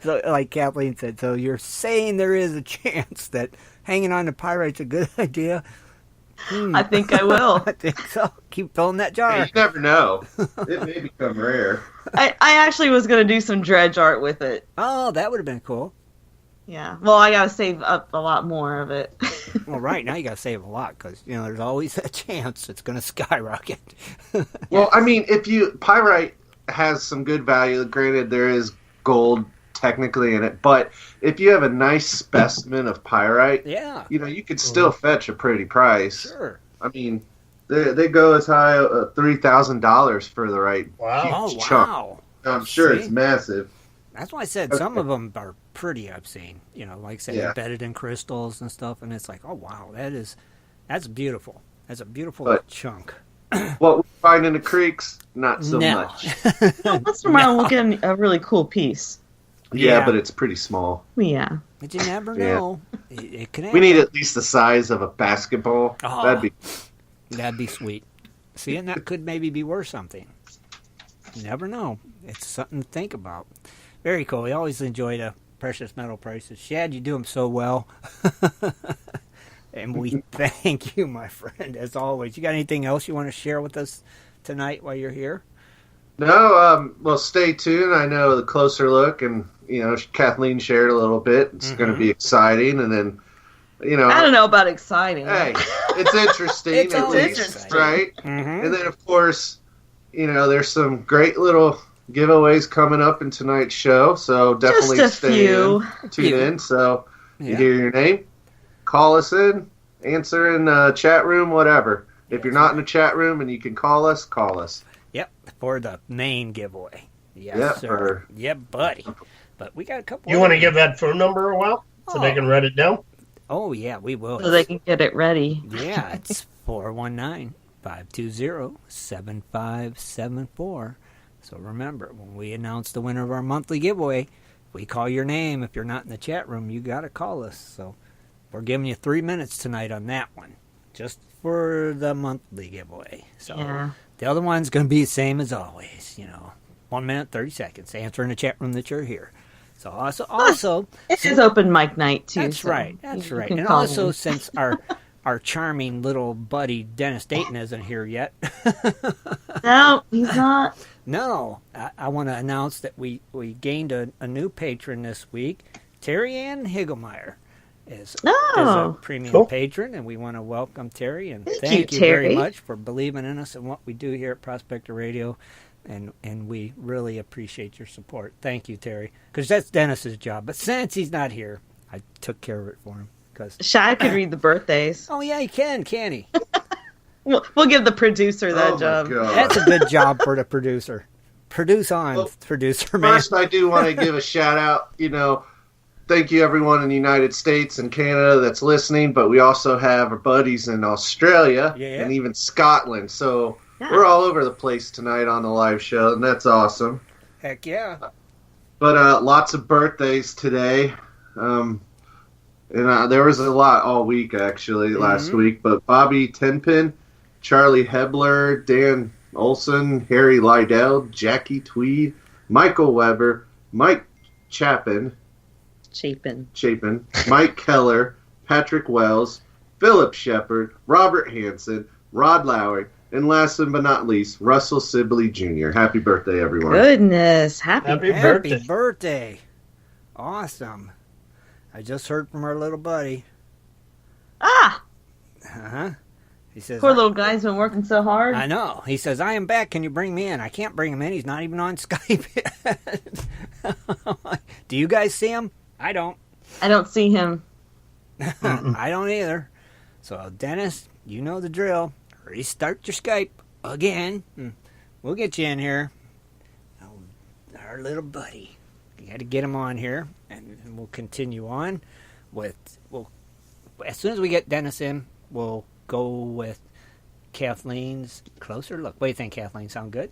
So, like Kathleen said, so you're saying there is a chance that, hanging on to pyrite's a good idea? I think I will. I think so. Keep filling that jar. Hey, you never know. It may become rare. I actually was going to do some dredge art with it. Oh, that would have been cool. Yeah. Well, I got to save up a lot more of it. Well, right now you got to save a lot because, there's always a chance it's going to skyrocket. Well, I mean, pyrite has some good value. Granted, there is gold technically in it, but if you have a nice specimen of pyrite, yeah, you could still fetch a pretty price. Sure. I mean, they go as high as $3,000 for the right huge chunk. Wow. I'm sure it's massive. That's why I said some of them are pretty obscene. Like I said, embedded in crystals and stuff, and it's like, oh wow, that's beautiful. That's a beautiful chunk. What we find in the creeks, not so much. Once in a while, we'll get a really cool piece. Yeah, but it's pretty small. Yeah. But you never know. It can happen. We need at least the size of a basketball. Oh, that'd be sweet. See, and that could maybe be worth something. You never know. It's something to think about. Very cool. We always enjoy the precious metal prices. Shad, you do them so well. And we thank you, my friend, as always. You got anything else you want to share with us tonight while you're here? No, well, stay tuned. I know the closer look, and Kathleen shared a little bit. It's going to be exciting, and then I don't know about exciting. Hey, it's interesting. It's at least, interesting, right? Mm-hmm. And then of course, there's some great little giveaways coming up in tonight's show. So definitely tune in. So you hear your name, call us in, answer in the chat room, whatever. If you're not in the chat room and you can call us, call us. Yep, for the main giveaway. Yes, sir. Yep, buddy. But we got a couple. You want to give that phone number a while so they can write it down? Oh, yeah, we will. So they can get it ready. Yeah, it's 419-520-7574. So remember, when we announce the winner of our monthly giveaway, we call your name. If you're not in the chat room, you got to call us. So we're giving you 3 minutes tonight on that one, just for the monthly giveaway. So the other one's going to be the same as always, 1 minute, 30 seconds. Answer in the chat room that you're here. So also it is open mic night too. That's so right. That's right. And call also, in. since our charming little buddy Dennis Dayton isn't here yet. No, he's not. No, I want to announce that we gained a new patron this week. Terry Ann Higglemeyer is a premium patron, and we want to welcome Terry and thank you Terry. very much for believing in us and what we do here at Prospector Radio. And we really appreciate your support. Thank you, Terry. Because that's Dennis's job. But since he's not here, I took care of it for him. Shad could read the birthdays. Oh, yeah, he can he? We'll give the producer that job. God. That's a good job for the producer. Producer, man. First, I do want to give a shout out. Thank you, everyone in the United States and Canada that's listening. But we also have our buddies in Australia and even Scotland. So... yeah. We're all over the place tonight on the live show, and that's awesome. Heck yeah. But lots of birthdays today. And there was a lot all week, actually, last week. But Bobby Tenpin, Charlie Hebler, Dan Olson, Harry Lydell, Jackie Tweed, Michael Weber, Mike Chapin, Mike Keller, Patrick Wells, Philip Shepard, Robert Hansen, Rod Lowry, and last but not least, Russell Sibley Jr. Happy birthday, everyone. Goodness. Happy birthday. Awesome. I just heard from our little buddy. Uh-huh. He says, poor little guy's been working so hard. I know. He says, I am back. Can you bring me in? I can't bring him in. He's not even on Skype yet. Do you guys see him? I don't. I don't see him. I don't either. So, Dennis, you know the drill. Restart your Skype again. We'll get you in here. Our little buddy. You got to get him on here, and we'll continue on with. As soon as we get Dennis in, we'll go with Kathleen's closer look. What do you think, Kathleen? Sound good?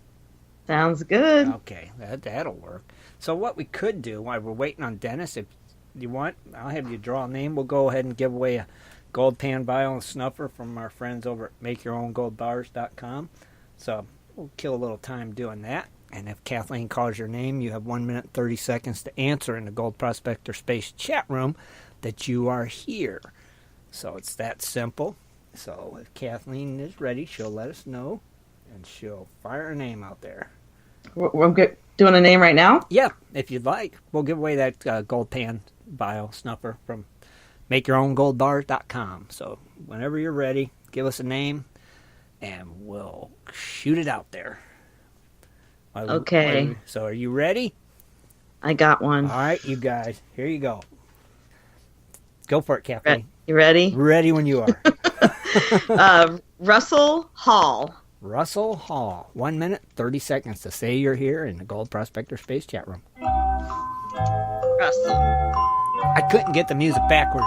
Sounds good. Okay, that'll work. So what we could do while we're waiting on Dennis, if you want, I'll have you draw a name. We'll go ahead and give away a gold pan vial and snuffer from our friends over at makeyourowngoldbars.com. So we'll kill a little time doing that. And if Kathleen calls your name, you have 1 minute 30 seconds to answer in the Gold Prospector Space chat room that you are here. So it's that simple. So if Kathleen is ready, she'll let us know, and she'll fire a name out there. We're doing a name right now? Yeah, if you'd like. We'll give away that gold pan bio snuffer from MakeYourOwnGoldBars.com. So whenever you're ready, give us a name, and we'll shoot it out there. Okay. So are you ready? I got one. All right, you guys. Here you go. Go for it, Kathleen. You ready? Ready when you are. Russell Hall. Russell Hall. 1 minute, 30 seconds to say you're here in the Gold Prospector Space Chat Room. Russell. I couldn't get the music backwards.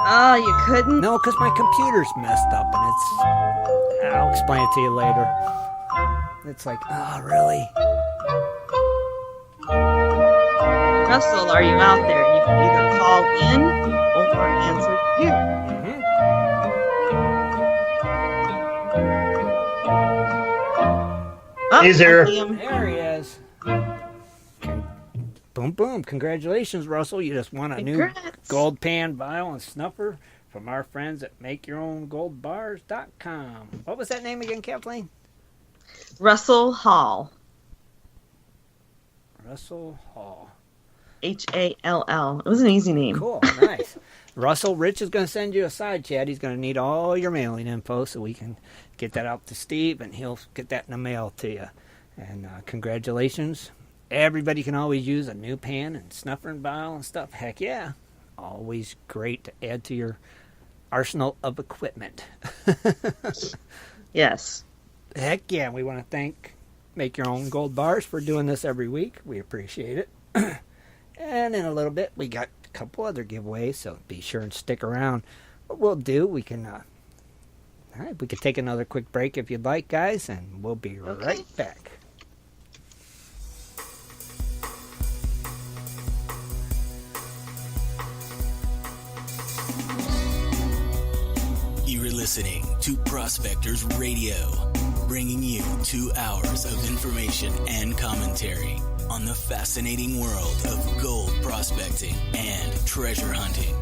Oh, you couldn't? No, because my computer's messed up, and I'll explain it to you later. It's like, oh, really? Russell, are you out there? You can either call in or answer here. Oh, He's here. There he is. Boom, boom. Congratulations, Russell. You just won a new gold pan vial and snuffer from our friends at MakeYourOwnGoldBars.com. What was that name again, Kathleen? Russell Hall. Russell Hall. Hall. It was an easy name. Cool, nice. Russell, Rich is going to send you a side chat. He's going to need all your mailing info so we can get that out to Steve, and he'll get that in the mail to you. And congratulations. Everybody can always use a new pan and snuffer and vial and stuff. Heck yeah. Always great to add to your arsenal of equipment. Yes. Heck yeah. We want to thank Make Your Own Gold Bars for doing this every week. We appreciate it. And in a little bit, we got a couple other giveaways, so be sure and stick around. What we'll do, we can we could take another quick break if you'd like, guys, and we'll be right back. You're listening to Prospectors Radio, bringing you 2 hours of information and commentary on the fascinating world of gold prospecting and treasure hunting.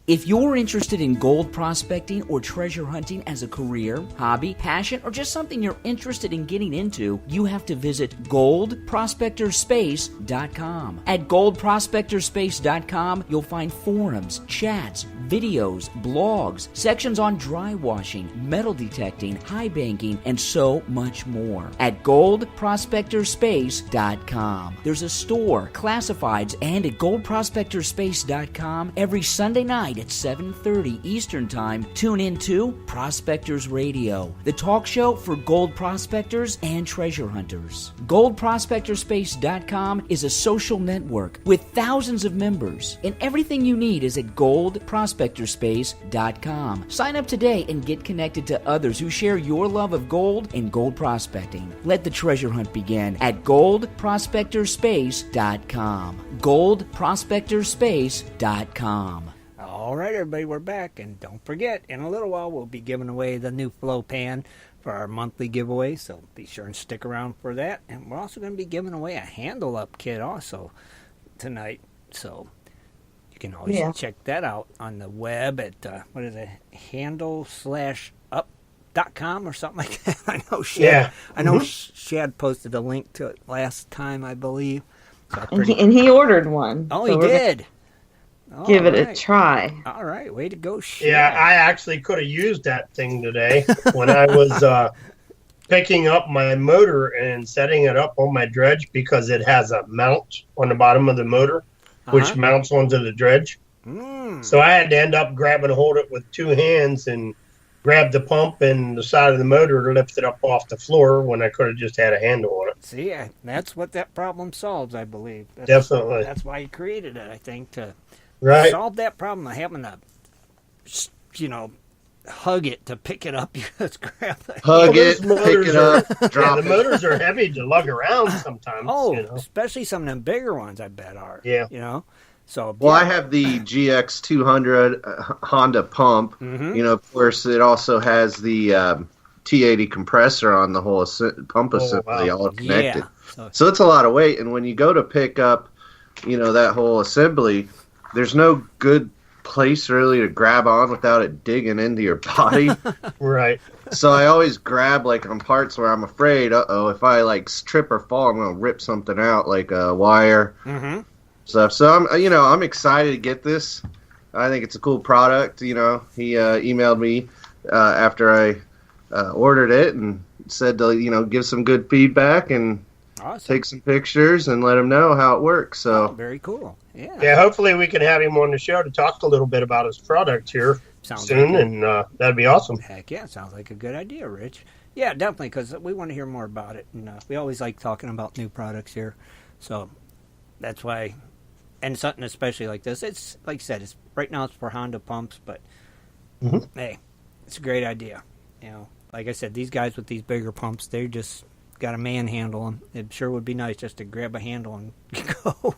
If you're interested in gold prospecting or treasure hunting as a career, hobby, passion, or just something you're interested in getting into, you have to visit goldprospectorspace.com. At goldprospectorspace.com, you'll find forums, chats, videos, blogs, sections on dry washing, metal detecting, high banking, and so much more. At goldprospectorspace.com. There's a store, classifieds, and at goldprospectorspace.com every Sunday night at 7:30 Eastern Time. Tune in to Prospectors Radio, the talk show for gold prospectors and treasure hunters. GoldProspectorspace.com is a social network with thousands of members, and everything you need is at GoldProspectorspace.com. Sign up today and get connected to others who share your love of gold and gold prospecting. Let the treasure hunt begin at GoldProspectorspace.com. GoldProspectorspace.com. All right, everybody, we're back. And don't forget, in a little while, we'll be giving away the new flow pan for our monthly giveaway. So be sure and stick around for that. And we're also going to be giving away a handle up kit also tonight. So you can always check that out on the web at, handle/up.com or something like that. I know Shad, Shad posted a link to it last time, I believe. So and he ordered one. Oh, so he did. Give it a try. All right, way to go, Shad. Yeah, I actually could have used that thing today when I was picking up my motor and setting it up on my dredge, because it has a mount on the bottom of the motor, which mounts onto the dredge. So I had to end up grabbing a hold of it with 2 hands and grab the pump and the side of the motor to lift it up off the floor when I could have just had a handle on it. See, that's what that problem solves, I believe. Definitely. That's why he created it, I think, to solve that problem of having to, hug it to pick it up. You just grab it. Pick it up, drop the motors are heavy to lug around sometimes. Especially some of them bigger ones, I bet are. Yeah. So Well, I have the GX200 Honda pump. You know, of course, it also has the T80 compressor on the whole pump assembly, all connected. So it's a lot of weight. And when you go to pick up, you know, that whole assembly, there's no good place really to grab on without it digging into your body. Right. So I always grab like on parts where I'm afraid, if I like trip or fall, I'm gonna rip something out, like a wire, stuff. So I'm excited to get this. I think it's a cool product. You know, he emailed me after I ordered it and said to give some good feedback and take some pictures and let him know how it works. So very cool. Yeah. Hopefully we can have him on the show to talk a little bit about his product here soon, and that'd be awesome. Heck yeah, sounds like a good idea, Rich. Yeah, definitely, because we want to hear more about it, and we always like talking about new products here. So that's why, and something especially like this, it's like I said, it's right now it's for Honda pumps, but hey, it's a great idea. You know, like I said, these guys with these bigger pumps, they just got to manhandle them. It sure would be nice just to grab a handle and go.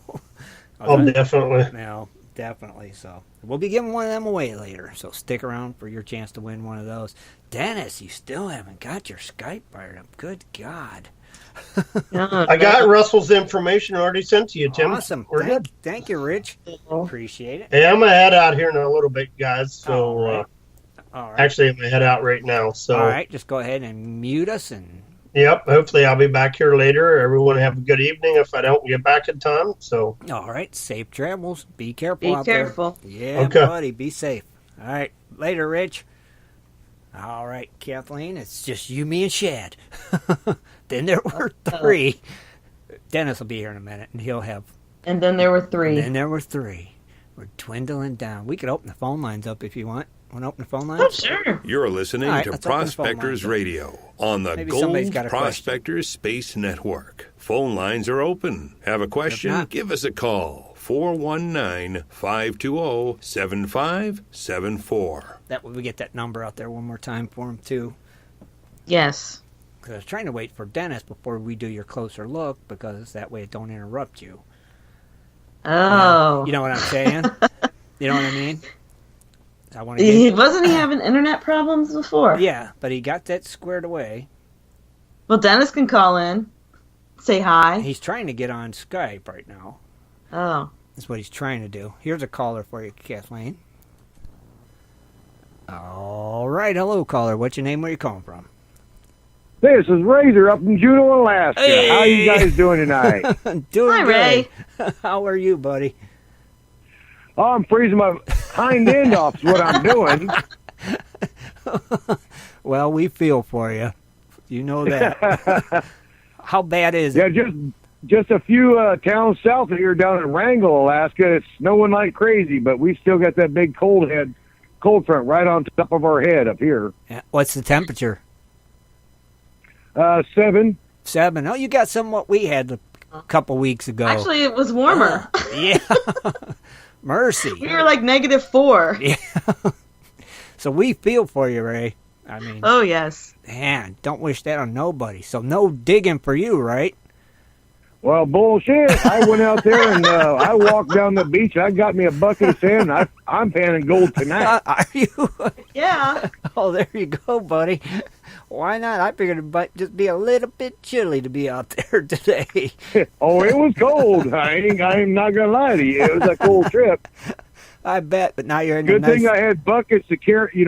Definitely. No, definitely. So we'll be giving one of them away later. So stick around for your chance to win one of those. Dennis, you still haven't got your Skype fired up. Good God. I got Russell's information already sent to you, Tim. Awesome. We're good. Thank you, Rich. Appreciate it. Hey, I'm going to head out here in a little bit, guys. So All right. actually, I'm going to head out right now. So all right, just go ahead and mute us and. Yep. Hopefully, I'll be back here later. Everyone have a good evening if I don't get back in time. So. All right. Safe travels. Be careful out careful. there. Yeah, okay. buddy. Be safe. All right. Later, Rich. All right, Kathleen. It's just you, me, and Shad. Then there were three. Dennis will be here in a minute, and he'll have. And then there were three. We're dwindling down. We could open the phone lines up if you want. Want to open the phone lines? Oh, sure. You're listening to Prospectors Radio on the Gold Prospectors Space Network. Phone lines are open. Have a question? Give us a call. 419-520-7574. That way we get that number out there one more time for him, too. Yes. Because I was trying to wait for Dennis before we do your closer look, because that way it don't interrupt you. Oh. You know what I'm saying? You know what I mean? Wasn't he having internet problems before? Yeah, but he got that squared away. Well, Dennis can call in, say hi. He's trying to get on Skype right now. Oh. That's what he's trying to do. Here's a caller for you, Kathleen. All right, hello, caller. What's your name? Where you calling from? This is Razor up in Juneau, Alaska. Hey! How you guys doing tonight? Doing Hi, good. Ray. How are you, buddy? Oh, I'm freezing my hind end off is what I'm doing. Well, we feel for you. You know that. How bad is it? Yeah, just a few towns south of here down in Wrangell, Alaska. It's snowing like crazy, but we still got that big cold front right on top of our head up here. Yeah. What's the temperature? 7. 7. Oh, you got some what we had a couple weeks ago. Actually, it was warmer. Yeah. Mercy. We were like -4. Yeah. So we feel for you, Ray. I mean. Oh, yes. Man, don't wish that on nobody. So no digging for you, right? Well, bullshit. I went out there and I walked down the beach. I got me a bucket of sand. I'm panning gold tonight. Are you? Yeah. Oh, there you go, buddy. Why not? I figured it might just be a little bit chilly to be out there today. Oh, it was cold. I'm not going to lie to you. It was a cold trip. I bet, but now you're in Good thing I had buckets to carry,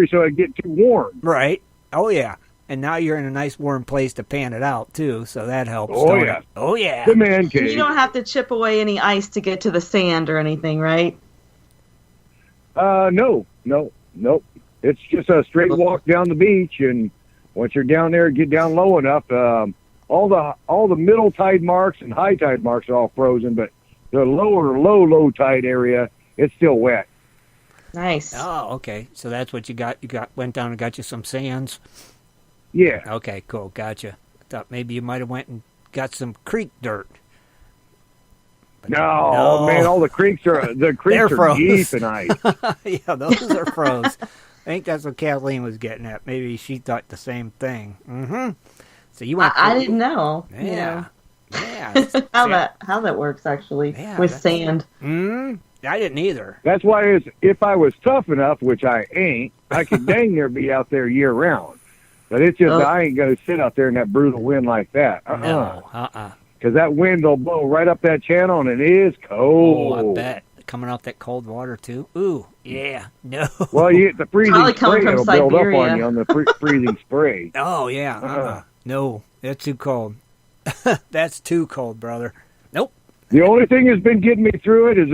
so I'd get too warm. Right. Oh, yeah. And now you're in a nice warm place to pan it out, too, so that helps. Oh, yeah. Oh, yeah. The man cave. You don't have to chip away any ice to get to the sand or anything, right? No. It's just a straight walk down the beach, and once you're down there, get down low enough. All the middle tide marks and high tide marks are all frozen, but the low tide area, it's still wet. Nice. Oh, okay. So that's what you got. Went down and got you some sands. Yeah. Okay, cool. Gotcha. I thought maybe you might have went and got some creek dirt. No, man, all the creeks are deep and ice. Yeah, those are froze. I think that's what Kathleen was getting at. Maybe she thought the same thing. Mm-hmm. So you went. I didn't know. Yeah. Yeah. how that works actually with that's- sand. I didn't either. That's why if I was tough enough, which I ain't, I could dang near be out there year round. But it's just I ain't going to sit out there in that brutal wind like that. No. Because that wind will blow right up that channel, and it is cold. Oh, I bet. Coming off that cold water, too. Ooh, yeah. No. Well, you get the freezing Probably coming spray. from It'll build up Siberia. on you on the freezing spray. Oh, yeah. No, that's too cold. That's too cold, brother. Nope. The only thing that's been getting me through it is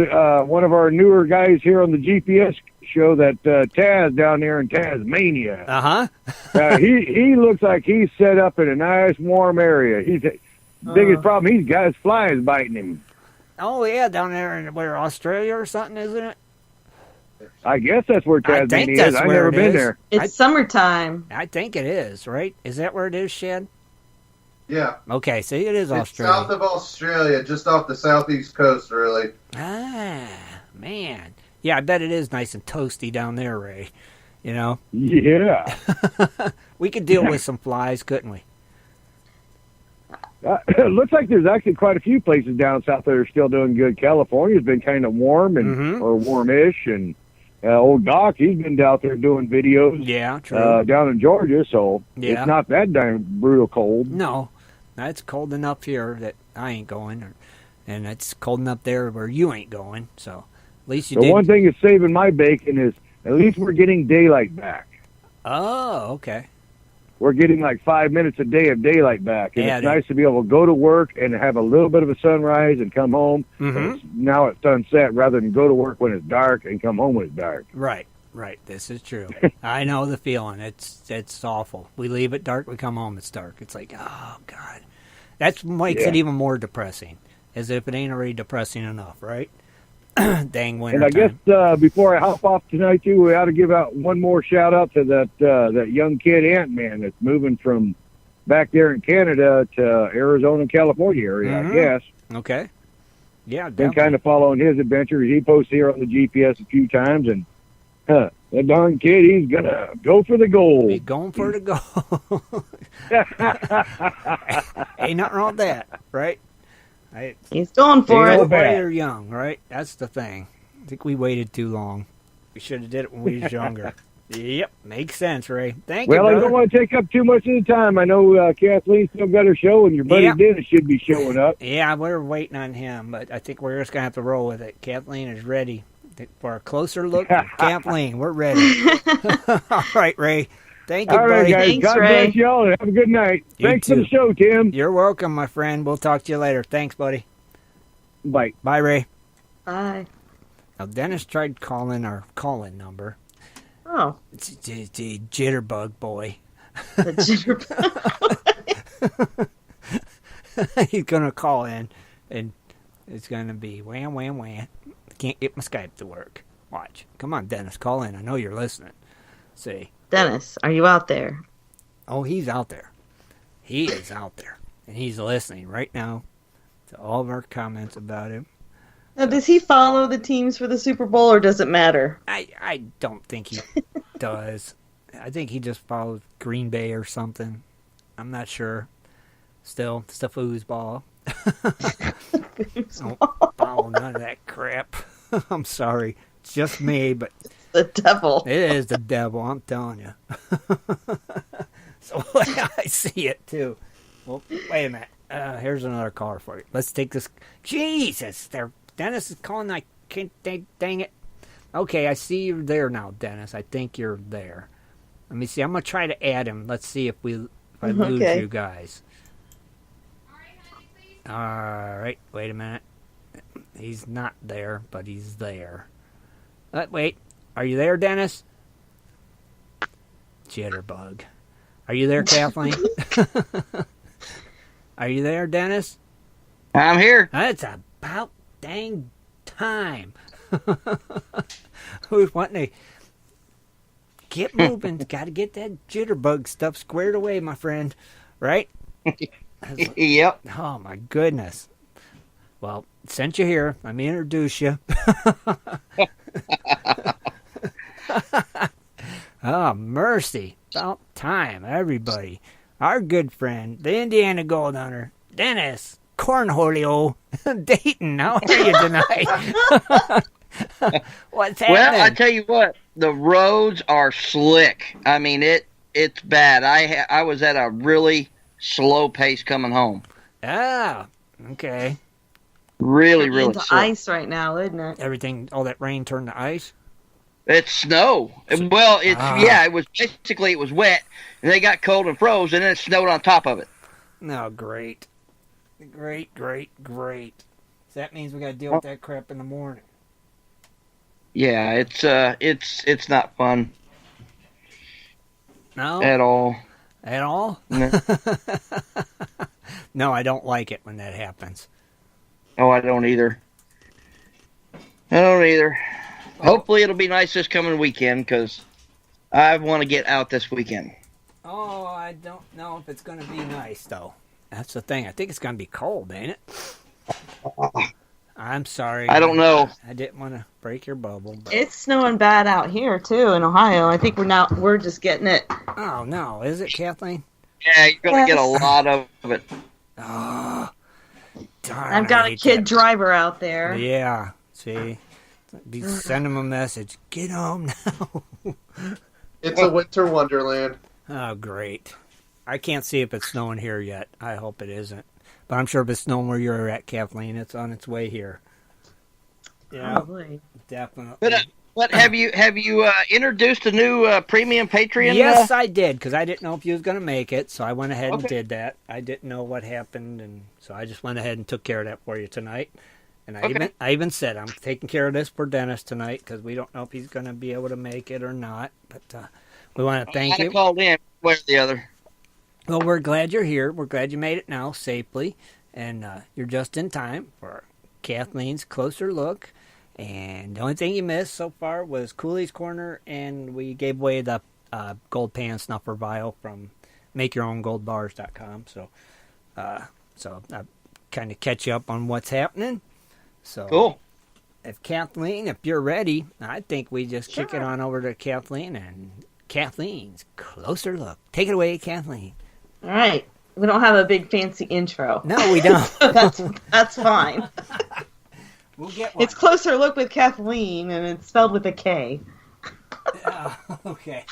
one of our newer guys here on the GPS show, that Taz down there in Tasmania. He looks like he's set up in a nice warm area. Biggest problem he's got is flies biting him. Oh, yeah, down there in Australia or something, isn't it? I guess that's where Tasmania is. I've never been there. It's summertime. I think it is, right? Is that where it is, Shad? Yeah. Okay, see, it is It's Australia. south of Australia, just off the southeast coast, really. Ah, man. Yeah, I bet it is nice and toasty down there, Ray. You know? Yeah. We could deal with some flies, couldn't we? It looks like there's actually quite a few places down south that are still doing good. California's been kind of warm or warmish, and old Doc, he's been out there doing videos. Yeah, true. Down in Georgia, so Yeah. it's not that damn brutal cold. No, it's cold enough here that I ain't going, and it's cold enough there where you ain't going. So at least you The did. one thing that's saving my bacon is at least we're getting daylight back. Oh, okay. We're getting like 5 minutes a day of daylight back, and Yeah, it's nice to be able to go to work and have a little bit of a sunrise and come home. Now it's sunset rather than go to work when it's dark and come home when it's dark. Right. This is true. I know the feeling. It's awful. We leave it dark, we come home, it's dark. It's like, oh, God. That makes it even more depressing, as if it ain't already depressing enough, right? Dang winter And I guess before I hop off tonight, too, we ought to give out one more shout-out to that young kid Ant-Man that's moving from back there in Canada to Arizona and California area, I guess. Okay. Yeah, Been kind of following his adventures. He posts here on the GPS a few times, and that darn kid, he's going to go for the gold. He's going for the gold. Ain't nothing wrong with that, right? He's going for it. They're young, right? That's the thing. I think we waited too long. We should have did it when we was younger. Yep, makes sense, Ray. Thank you, Well, I brother. don't want to take up too much of the time. I know Kathleen still got her show, and your buddy Dennis should be showing up. Yeah, we're waiting on him, but I think we're just going to have to roll with it. Kathleen is ready for a closer look. Kathleen, we're ready. All right, Ray. Thank you, All right, buddy. guys. Thanks, God Ray. bless y'all, and have a good night. You Thanks for the too. show, Tim. You're welcome, my friend. We'll talk to you later. Thanks, buddy. Bye. Bye, Ray. Bye. Now, Dennis tried calling our call-in number. Oh. It's the jitterbug boy. The jitterbug. He's going to call in, and it's going to be wham, wham, wham. Can't get my Skype to work. Watch. Come on, Dennis, call in. I know you're listening. See. Dennis, are you out there? Oh, he's out there. He is out there. And he's listening right now to all of our comments about him. Now, does he follow the teams for the Super Bowl, or does it matter? I don't think he does. I think he just follows Green Bay or something. I'm not sure. Still, it's the foosball. Don't follow none of that crap. I'm sorry. It's just me, but The devil. it is the devil, I'm telling you. So I see it too. Well, wait a minute. Here's another caller for you. Let's take this. Jesus, Dennis is calling. I can't. Dang it. Okay, I see you're there now, Dennis. I think you're there. Let me see. I'm gonna try to add him. Let's see if I lose you guys. All right. Wait a minute. He's not there, but he's there. Wait. Are you there, Dennis? Jitterbug. Are you there, Kathleen? Are you there, Dennis? I'm here. It's about dang time. Who's wanting to get moving? Got to get that jitterbug stuff squared away, my friend. Right? Yep. Oh, my goodness. Well, since you're here, let me introduce you. Oh, mercy. About time, everybody. Our good friend, the Indiana Gold Hunter, Dennis. Cornholio Dayton. How are you tonight? What's happening? Well, I tell you what, the roads are slick. I mean, it's bad. I was at a really slow pace coming home. Ah, okay. Really, really into slow. ice right now, isn't it? Everything, all that rain turned to ice? It's snow. Well, it was basically, it was wet, and they got cold and froze, and then it snowed on top of it. No, great. Great. So that means we got to deal with that crap in the morning. Yeah, it's not fun. No? At all. At all? No. No, I don't like it when that happens. Oh, I don't either. Hopefully it'll be nice this coming weekend, because I want to get out this weekend. Oh, I don't know if it's going to be nice, though. That's the thing. I think it's going to be cold, ain't it? I'm sorry. I don't know. I didn't want to break your bubble. But... It's snowing bad out here, too, in Ohio. I think we're just getting it. Oh, no. Is it, Kathleen? Yeah, you're going to get a lot of it. Oh, darn. I've got a kid driver out there. Yeah. See? Send him a message. Get home now. It's a winter wonderland. Oh, great. I can't see if it's snowing here yet. I hope it isn't. But I'm sure if it's snowing where you're at, Kathleen, it's on its way here. Yeah, probably. Definitely. But have you introduced a new premium Patreon? Yes, I did, because I didn't know if you was going to make it, so I went ahead and did that. I didn't know what happened, and so I just went ahead and took care of that for you tonight. And I even said I'm taking care of this for Dennis tonight, because we don't know if he's going to be able to make it or not. But we want to thank you. I called in one or the other. Well, we're glad you're here. We're glad you made it now safely, and you're just in time for Kathleen's closer look. And the only thing you missed so far was Cooley's Corner, and we gave away the gold pan snuffer vial from MakeYourOwnGoldBars.com. So I kind of catch you up on what's happening. So cool. If you're ready, I think we just kick it on over to Kathleen and Kathleen's closer look. Take it away, Kathleen. All right. We don't have a big fancy intro. No, we don't. That's fine. We'll get one. It's Closer Look with Kathleen, and it's spelled with a K. Okay.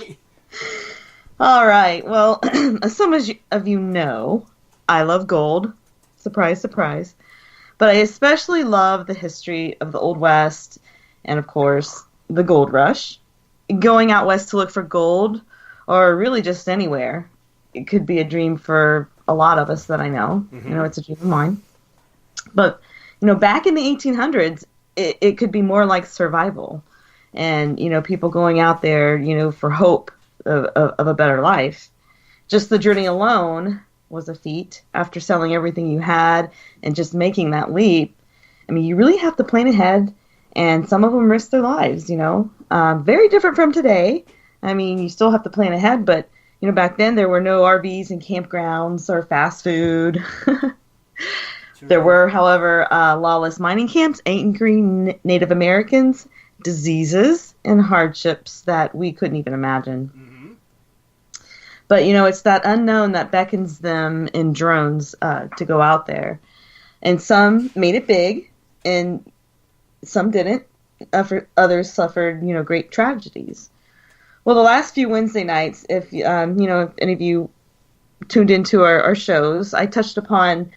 All right. Well, as some of you know, I love gold. Surprise, surprise. But I especially love the history of the Old West and, of course, the gold rush. Going out west to look for gold, or really just anywhere, it could be a dream for a lot of us that I know. Mm-hmm. You know, it's a dream of mine. But, back in the 1800s, it could be more like survival. And, people going out there, for hope of a better life. Just the journey alone was a feat. After selling everything you had and just making that leap, I mean, you really have to plan ahead. And some of them risk their lives, Very different from today. I mean, you still have to plan ahead, but, back then there were no RVs and campgrounds or fast food. There were, however, lawless mining camps, angry Native Americans, diseases, and hardships that we couldn't even imagine. Mm-hmm. But, it's that unknown that beckons them in drones to go out there. And some made it big, and some didn't. Others suffered, great tragedies. Well, the last few Wednesday nights, if any of you tuned into our shows, I touched upon,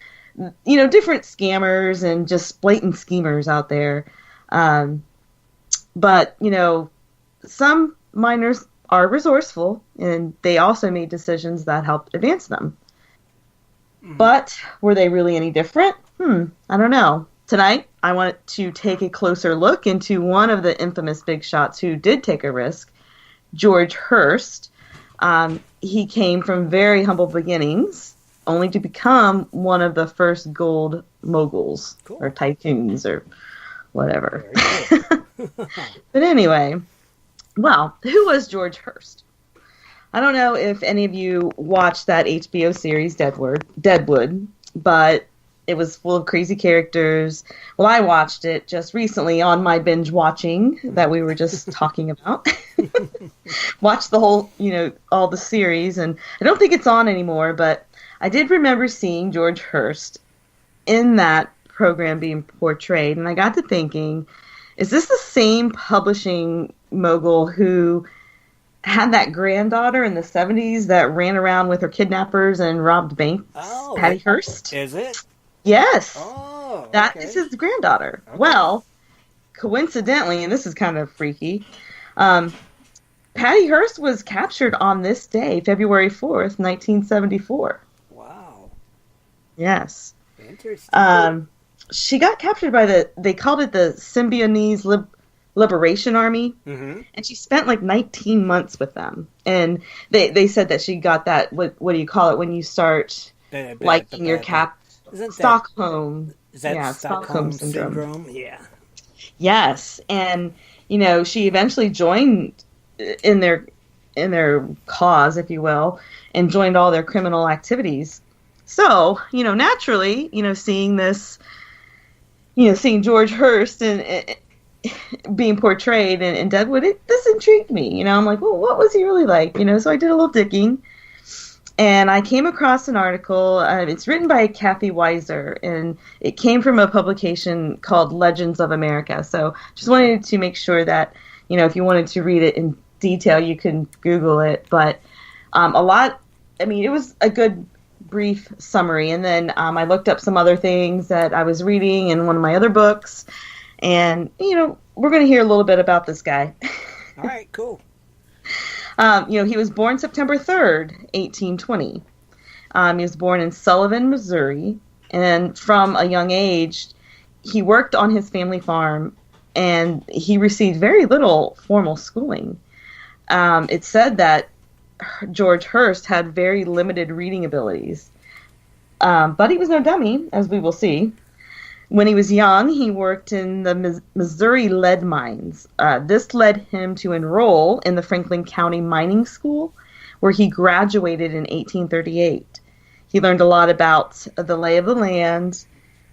different scammers and just blatant schemers out there. But, some miners are resourceful, and they also made decisions that helped advance them. Mm-hmm. But were they really any different? I don't know. Tonight, I want to take a closer look into one of the infamous big shots who did take a risk, George Hearst. He came from very humble beginnings, only to become one of the first gold moguls, cool. Or tycoons, or whatever. But anyway, well, who was George Hearst? I don't know if any of you watched that HBO series, Deadwood, but it was full of crazy characters. Well, I watched it just recently on my binge watching that we were just talking about. Watched the whole, all the series, and I don't think it's on anymore, but I did remember seeing George Hearst in that program being portrayed, and I got to thinking, is this the same publishing mogul who had that granddaughter in the 70s that ran around with her kidnappers and robbed banks? Oh, Patty Hearst? Is it? Yes. Oh, that is his granddaughter. Okay. Well, coincidentally, and this is kind of freaky, Patty Hearst was captured on this day, February 4th, 1974. Wow. Yes. Interesting. She got captured by they called it the Symbionese Liberation Army, and she spent like 19 months with them. And they said that she got that, what do you call it, when you start liking your Stockholm. Is that Stockholm syndrome? Yeah. Yes, and she eventually joined in their cause, if you will, and joined all their criminal activities. So, naturally, seeing this, seeing George Hearst and being portrayed in Deadwood, this intrigued me. I'm like, well, what was he really like? So I did a little digging, and I came across an article. It's written by Kathy Weiser, and it came from a publication called Legends of America. So just wanted to make sure that, if you wanted to read it in detail, you can Google it. But it was a good brief summary. And then I looked up some other things that I was reading in one of my other books. And, we're going to hear a little bit about this guy. All right, cool. He was born September 3rd, 1820. He was born in Sullivan, Missouri. And from a young age, he worked on his family farm, and he received very little formal schooling. It's said that George Hearst had very limited reading abilities. But he was no dummy, as we will see. When he was young, he worked in the Missouri lead mines. This led him to enroll in the Franklin County Mining School, where he graduated in 1838. He learned a lot about the lay of the land,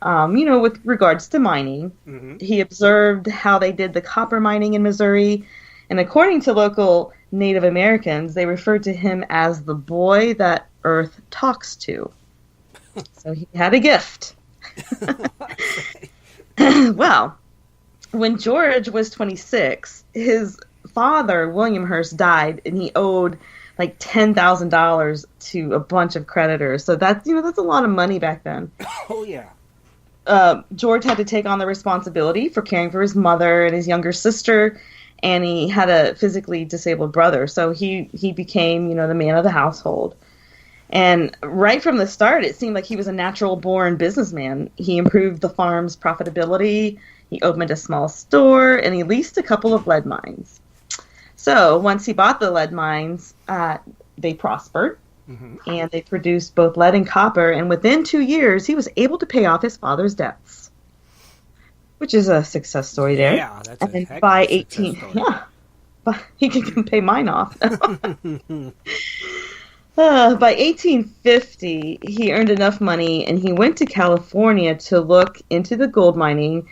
with regards to mining. Mm-hmm. He observed how they did the copper mining in Missouri, and according to local Native Americans, they referred to him as the boy that Earth talks to. So he had a gift. Well, when George was 26, his father, William Hearst, died, and he owed like $10,000 to a bunch of creditors. So that's a lot of money back then. Oh yeah. George had to take on the responsibility for caring for his mother and his younger sister, and he had a physically disabled brother. So he became, the man of the household. And right from the start, it seemed like he was a natural-born businessman. He improved the farm's profitability, he opened a small store, and he leased a couple of lead mines. So once he bought the lead mines, they prospered, and they produced both lead and copper, and within 2 years, he was able to pay off his father's debts, which is a success story there. Yeah, that's a heck by of a success story. Yeah, but he can pay mine off. By 1850, he earned enough money, and he went to California to look into the gold mining,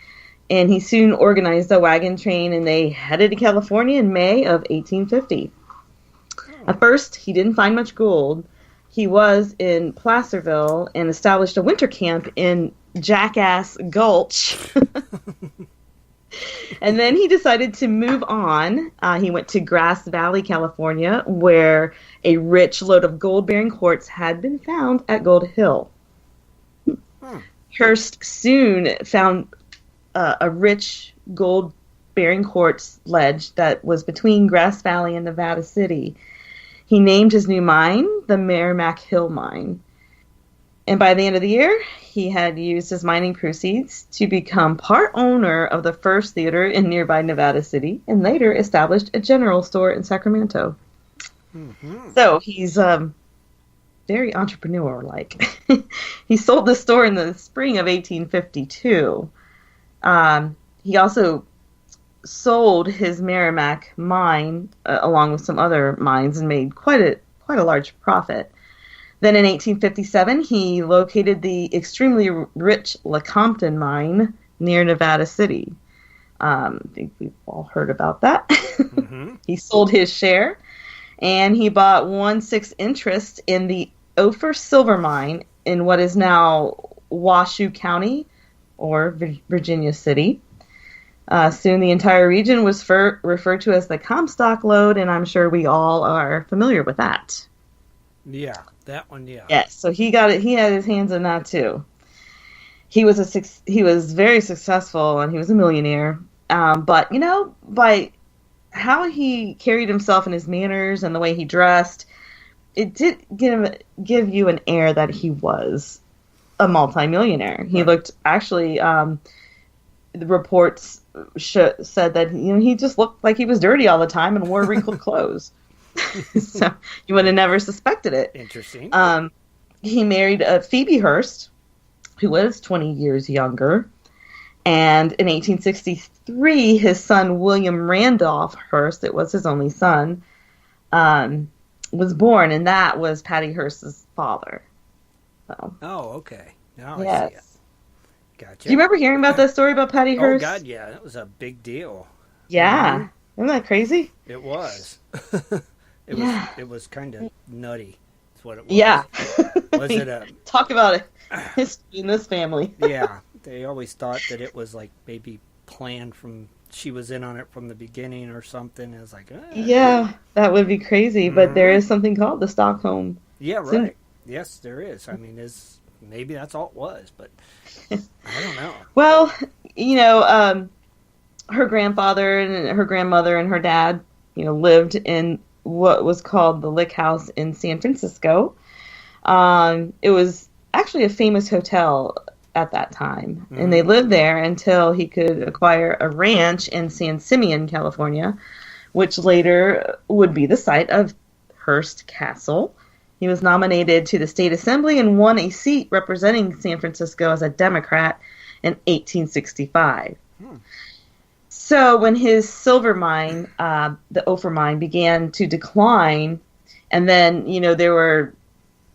and he soon organized a wagon train, and they headed to California in May of 1850. At first, he didn't find much gold. He was in Placerville and established a winter camp in Jackass Gulch. And then he decided to move on. He went to Grass Valley, California, where a rich load of gold-bearing quartz had been found at Gold Hill. Hearst soon found a rich gold-bearing quartz ledge that was between Grass Valley and Nevada City. He named his new mine the Merrimack Hill Mine. And by the end of the year, he had used his mining proceeds to become part owner of the first theater in nearby Nevada City, and later established a general store in Sacramento. Mm-hmm. So he's very entrepreneur-like. He sold the store in the spring of 1852. He also sold his Merrimack mine along with some other mines and made quite a large profit. Then in 1857, he located the extremely rich Lecompton mine near Nevada City. I think we've all heard about that. Mm-hmm. He sold his share, and he bought 1/6 interest in the Ophir Silver Mine in what is now Washoe County, or Virginia City. Soon the entire region was referred to as the Comstock Lode, and I'm sure we all are familiar with that. Yeah, that one, yeah. Yes, so he got it. He had his hands in that too. He was very successful, and he was a millionaire. But by how he carried himself and his manners and the way he dressed, it did give you an air that he was a multimillionaire. He looked actually. The reports said that he just looked like he was dirty all the time and wore wrinkled clothes. So you would have never suspected it. Interesting. He married Phoebe Hearst, who was 20 years younger. And in 1863, his son William Randolph Hearst, it was his only son, was born, and that was Patty Hearst's father. So. Oh, okay. Now yes. I see it. Gotcha. Do you remember hearing about that story about Patty Hearst? Oh, God, yeah. That was a big deal. Yeah. Mm-hmm. Isn't that crazy? It was. It was kind of nutty. That's what it was. Yeah. Was it a... Talk about a history in this family. Yeah. They always thought that it was like maybe planned from... She was in on it from the beginning or something. It was like... Yeah, that would be crazy. But there is something called the Stockholm. Yeah, right. Yes, there is. I mean, maybe that's all it was, but I don't know. Well, her grandfather and her grandmother and her dad, lived in what was called the Lick House in San Francisco. It was actually a famous hotel at that time, and they lived there until he could acquire a ranch in San Simeon, California, which later would be the site of Hearst Castle. He was nominated to the state assembly and won a seat representing San Francisco as a Democrat in 1865. So when his silver mine, the Ophir mine, began to decline, and then,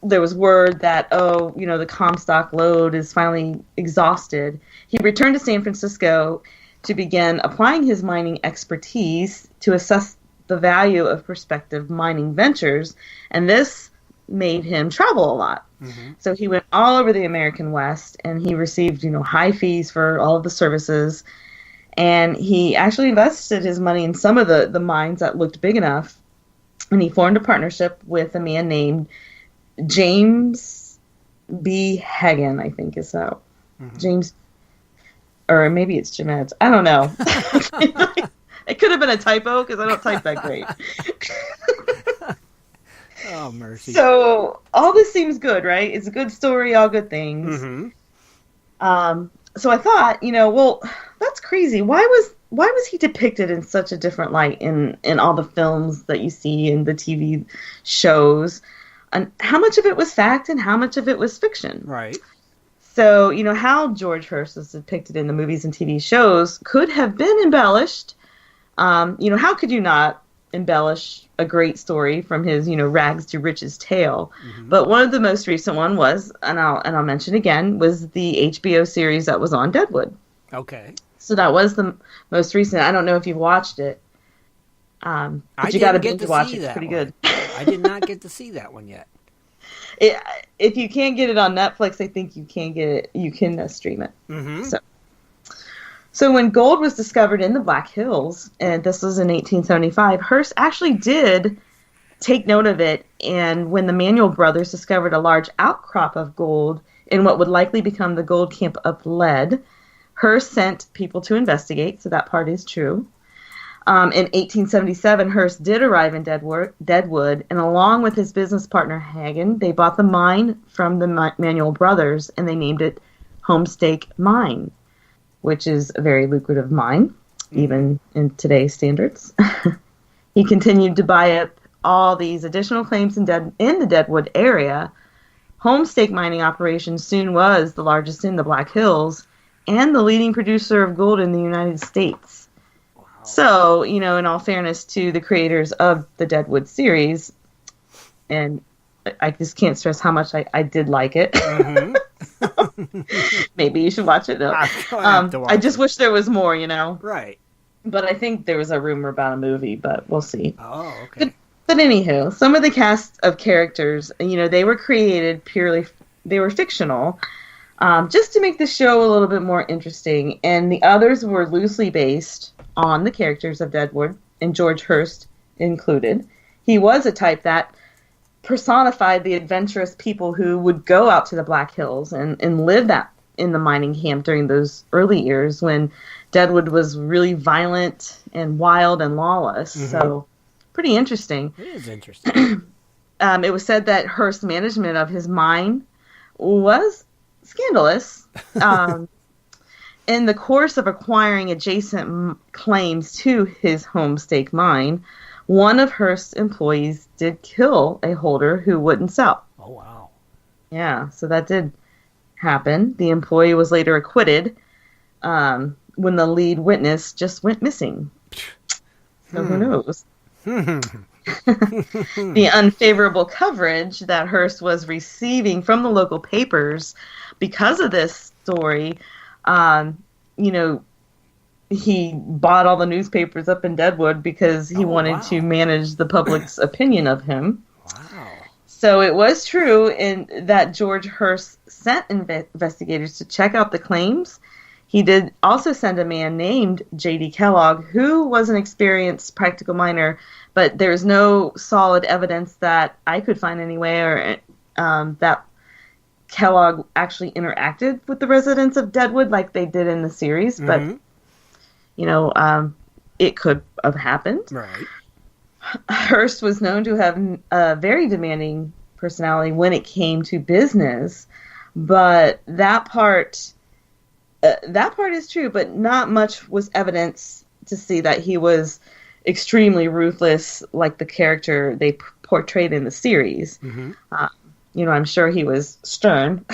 there was word that, the Comstock Lode is finally exhausted, he returned to San Francisco to begin applying his mining expertise to assess the value of prospective mining ventures, and this made him travel a lot. So he went all over the American West, and he received, high fees for all of the services. And he actually invested his money in some of the mines that looked big enough. And he formed a partnership with a man named James B. Hagen, I think is so. James, or maybe it's Jeanette. I don't know. It could have been a typo because I don't type that great. Oh, mercy. So all this seems good, right? It's a good story, all good things. So I thought, well, that's crazy. Why was he depicted in such a different light in all the films that you see in the TV shows? And how much of it was fact and how much of it was fiction? Right. So, how George Hearst was depicted in the movies and TV shows could have been embellished. How could you not embellish a great story from his, rags to riches tale? But one of the most recent one was, and I'll mention again, was the HBO series that was on Deadwood. Okay. So that was the most recent. I don't know if you've watched it. But you got to binge watch it. It's pretty good. I did not get to see that one yet. If you can't get it on Netflix, I think you can get it. You can stream it. So when gold was discovered in the Black Hills, and this was in 1875, Hearst actually did take note of it. And when the Manuel brothers discovered a large outcrop of gold in what would likely become the gold camp of Lead, Hearst sent people to investigate. So that part is true. In 1877, Hearst did arrive in Deadwood, and along with his business partner Hagen, they bought the mine from the Manuel brothers, and they named it Homestake Mine, which is a very lucrative mine, even in today's standards. He continued to buy up all these additional claims in the Deadwood area. Homestake mining operations soon was the largest in the Black Hills and the leading producer of gold in the United States. So, in all fairness to the creators of the Deadwood series, and I just can't stress how much I did like it. Maybe you should watch it, though. I just wish there was more, Right. But I think there was a rumor about a movie, but we'll see. Oh, okay. But anywho, some of the cast of characters, they were created they were fictional. just to make the show a little bit more interesting. And the others were loosely based on the characters of Deadwood, and George Hearst included. He was a type that personified the adventurous people who would go out to the Black Hills and live that in the mining camp during those early years when Deadwood was really violent and wild and lawless. Mm-hmm. So pretty interesting. It is interesting. It was said that Hearst's management of his mine was scandalous. In the course of acquiring adjacent claims to his homestake mine, one of Hearst's employees did kill a holder who wouldn't sell. Oh, wow. Yeah, so that did happen. The employee was later acquitted when the lead witness just went missing. So who knows? The unfavorable coverage that Hearst was receiving from the local papers because of this story, he bought all the newspapers up in Deadwood because he wanted to manage the public's opinion of him. Wow. So it was true that George Hearst sent investigators to check out the claims. He did also send a man named J.D. Kellogg, who was an experienced practical miner, but there's no solid evidence that I could find anywhere that Kellogg actually interacted with the residents of Deadwood like they did in the series, but it could have happened. Right. Hearst was known to have a very demanding personality when it came to business, but that part is true, but not much was evidence to see that he was extremely ruthless like the character they portrayed in the series. Mm-hmm. I'm sure he was stern.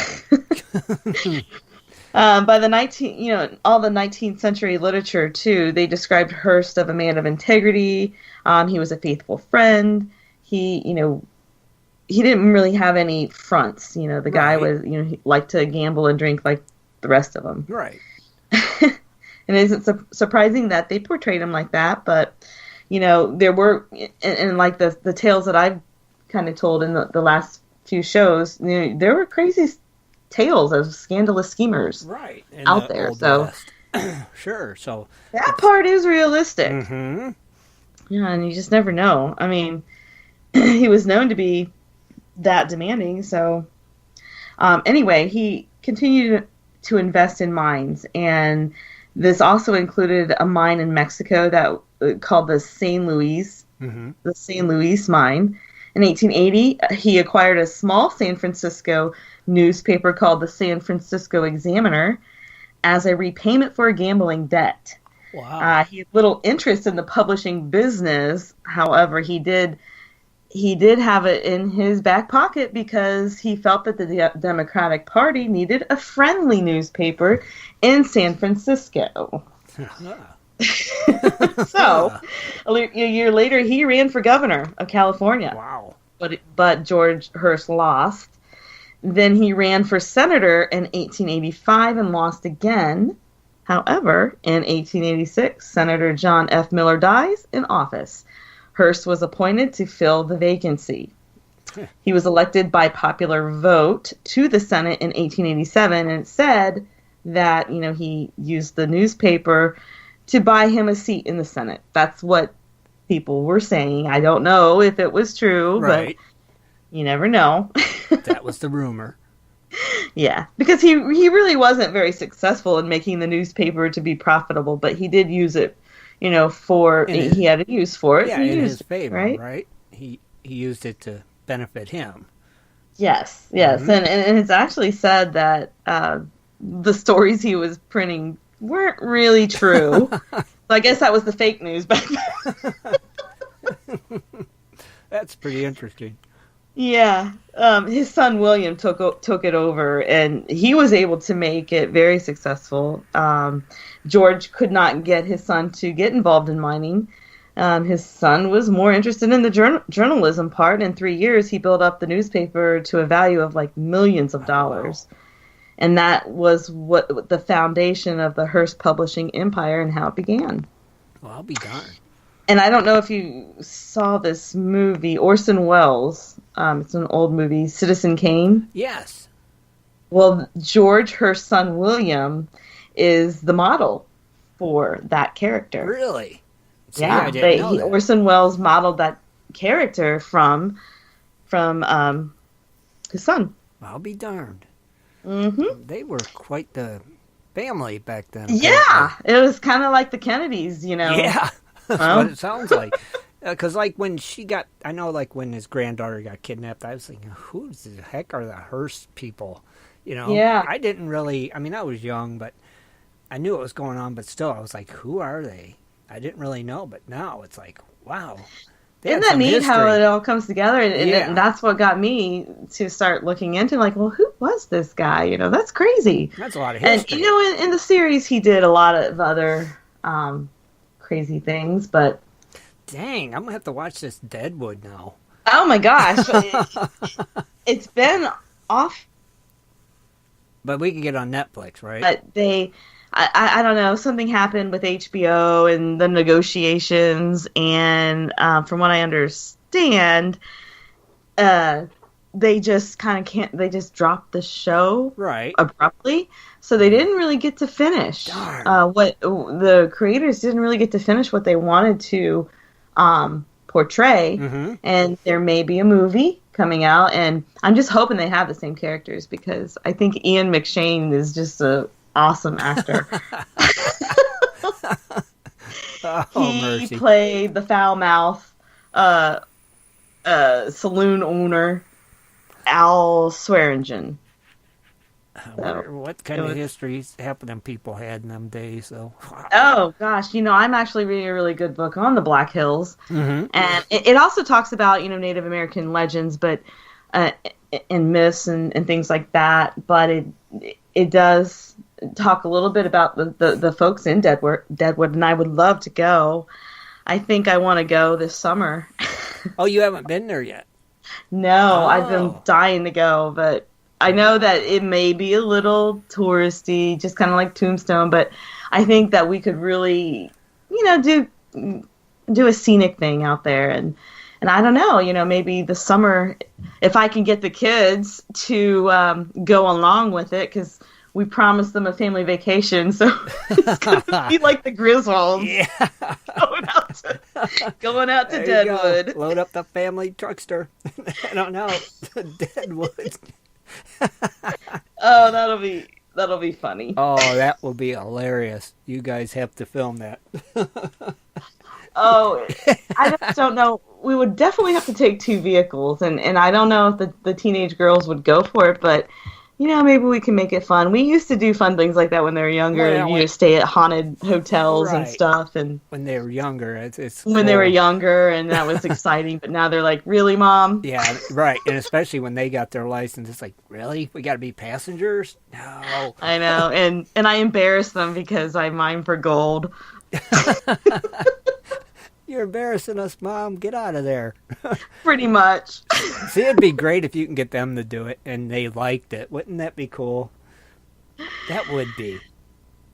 By the all the 19th century literature too, they described Hearst of a man of integrity. He was a faithful friend. He didn't really have any fronts. The guy was, he liked to gamble and drink like the rest of them. Right. And it isn't surprising that they portrayed him like that, but there were, and like the tales that I've kind of told in the last few shows, there were crazy tales of scandalous schemers out there. So sure. So that part is realistic. Mm-hmm. Yeah, and you just never know. I mean, he was known to be that demanding. So anyway, he continued to invest in mines, and this also included a mine in Mexico that called the San Luis mine. In 1880, he acquired a small San Francisco newspaper called the San Francisco Examiner as a repayment for a gambling debt. Wow. He had little interest in the publishing business. However, he did have it in his back pocket because he felt that the Democratic Party needed a friendly newspaper in San Francisco. So, a year later, he ran for governor of California. Wow. But George Hearst lost. Then he ran for senator in 1885 and lost again. However, in 1886, Senator John F. Miller dies in office. Hearst was appointed to fill the vacancy. He was elected by popular vote to the Senate in 1887, and it said that, he used the newspaper to buy him a seat in the Senate. That's what people were saying. I don't know if it was true, but you never know. That was the rumor. Yeah, because he really wasn't very successful in making the newspaper to be profitable, but he did use it, he had a use for it. Yeah, in his favor, right? He used it to benefit him. Yes, mm-hmm. and it's actually said that the stories he was printing weren't really true. So I guess that was the fake news back then. That's pretty interesting. Yeah, his son William took it over, and he was able to make it very successful. George could not get his son to get involved in mining. His son was more interested in the journalism part. In 3 years, he built up the newspaper to a value of like millions of dollars. Wow. And that was what the foundation of the Hearst publishing empire and how it began. Well, I'll be darned. And I don't know if you saw this movie, Orson Welles. It's an old movie, Citizen Kane. Yes. Well, George, her son William, is the model for that character. Really? See, Yeah, I didn't know that. Orson Welles modeled that character from his son. I'll be darned. Mm-hmm. They were quite the family back then. Yeah, it was kind of like the Kennedys, you know. Yeah, that's what it sounds like. Because, like, when when his granddaughter got kidnapped, I was thinking, who the heck are the Hearst people? You know? Yeah. I didn't really, I mean, I was young, but I knew what was going on, but still, I was like, who are they? I didn't really know, but now it's like, wow. Isn't that neat how it all comes together? And that's what got me to start looking into, like, well, who was this guy? You know, that's crazy. That's a lot of history. And, you know, in the series, he did a lot of other crazy things, but... Dang, I'm going to have to watch this Deadwood now. Oh, my gosh. It's been off. But we can get on Netflix, right? But I don't know, something happened with HBO and the negotiations, and from what I understand, they just they just dropped the show abruptly, so they didn't really get to finish what the creators didn't really get to finish what they wanted to portray, and there may be a movie coming out, and I'm just hoping they have the same characters, because I think Ian McShane is just a awesome actor. He played the foul mouth saloon owner Al Swearingen. What kind of histories happening people had in them days, though? Oh gosh, you know, I'm actually reading a really good book on the Black Hills, and it also talks about, you know, Native American legends, but and myths and things like that. But it does talk a little bit about the folks in Deadwood, and I would love to go. I think I want to go this summer. Oh, you haven't been there yet? No, I've been dying to go, but I know that it may be a little touristy, just kind of like Tombstone, but I think that we could really, you know, do a scenic thing out there, and I don't know, you know, maybe the summer, if I can get the kids to go along with it, because we promised them a family vacation, so it's going to be like the Griswolds. Yeah. Going out to Deadwood. Load up the family truckster. I don't know. Deadwood. Oh, that'll be funny. Oh, that will be hilarious. You guys have to film that. Oh, I just don't know. We would definitely have to take 2 vehicles, and I don't know if the teenage girls would go for it, but, you know, maybe we can make it fun. We used to do fun things like that when they were younger, and you know, stay at haunted hotels and stuff. And when they were younger, it's when they were younger, and that was exciting. But now they're like, really, Mom? Yeah, right. And especially when they got their license, it's like, really? We got to be passengers? No. I know, and I embarrass them because I mine for gold. You're embarrassing us, Mom. Get out of there. Pretty much. See, it'd be great if you can get them to do it and they liked it. Wouldn't that be cool? That would be.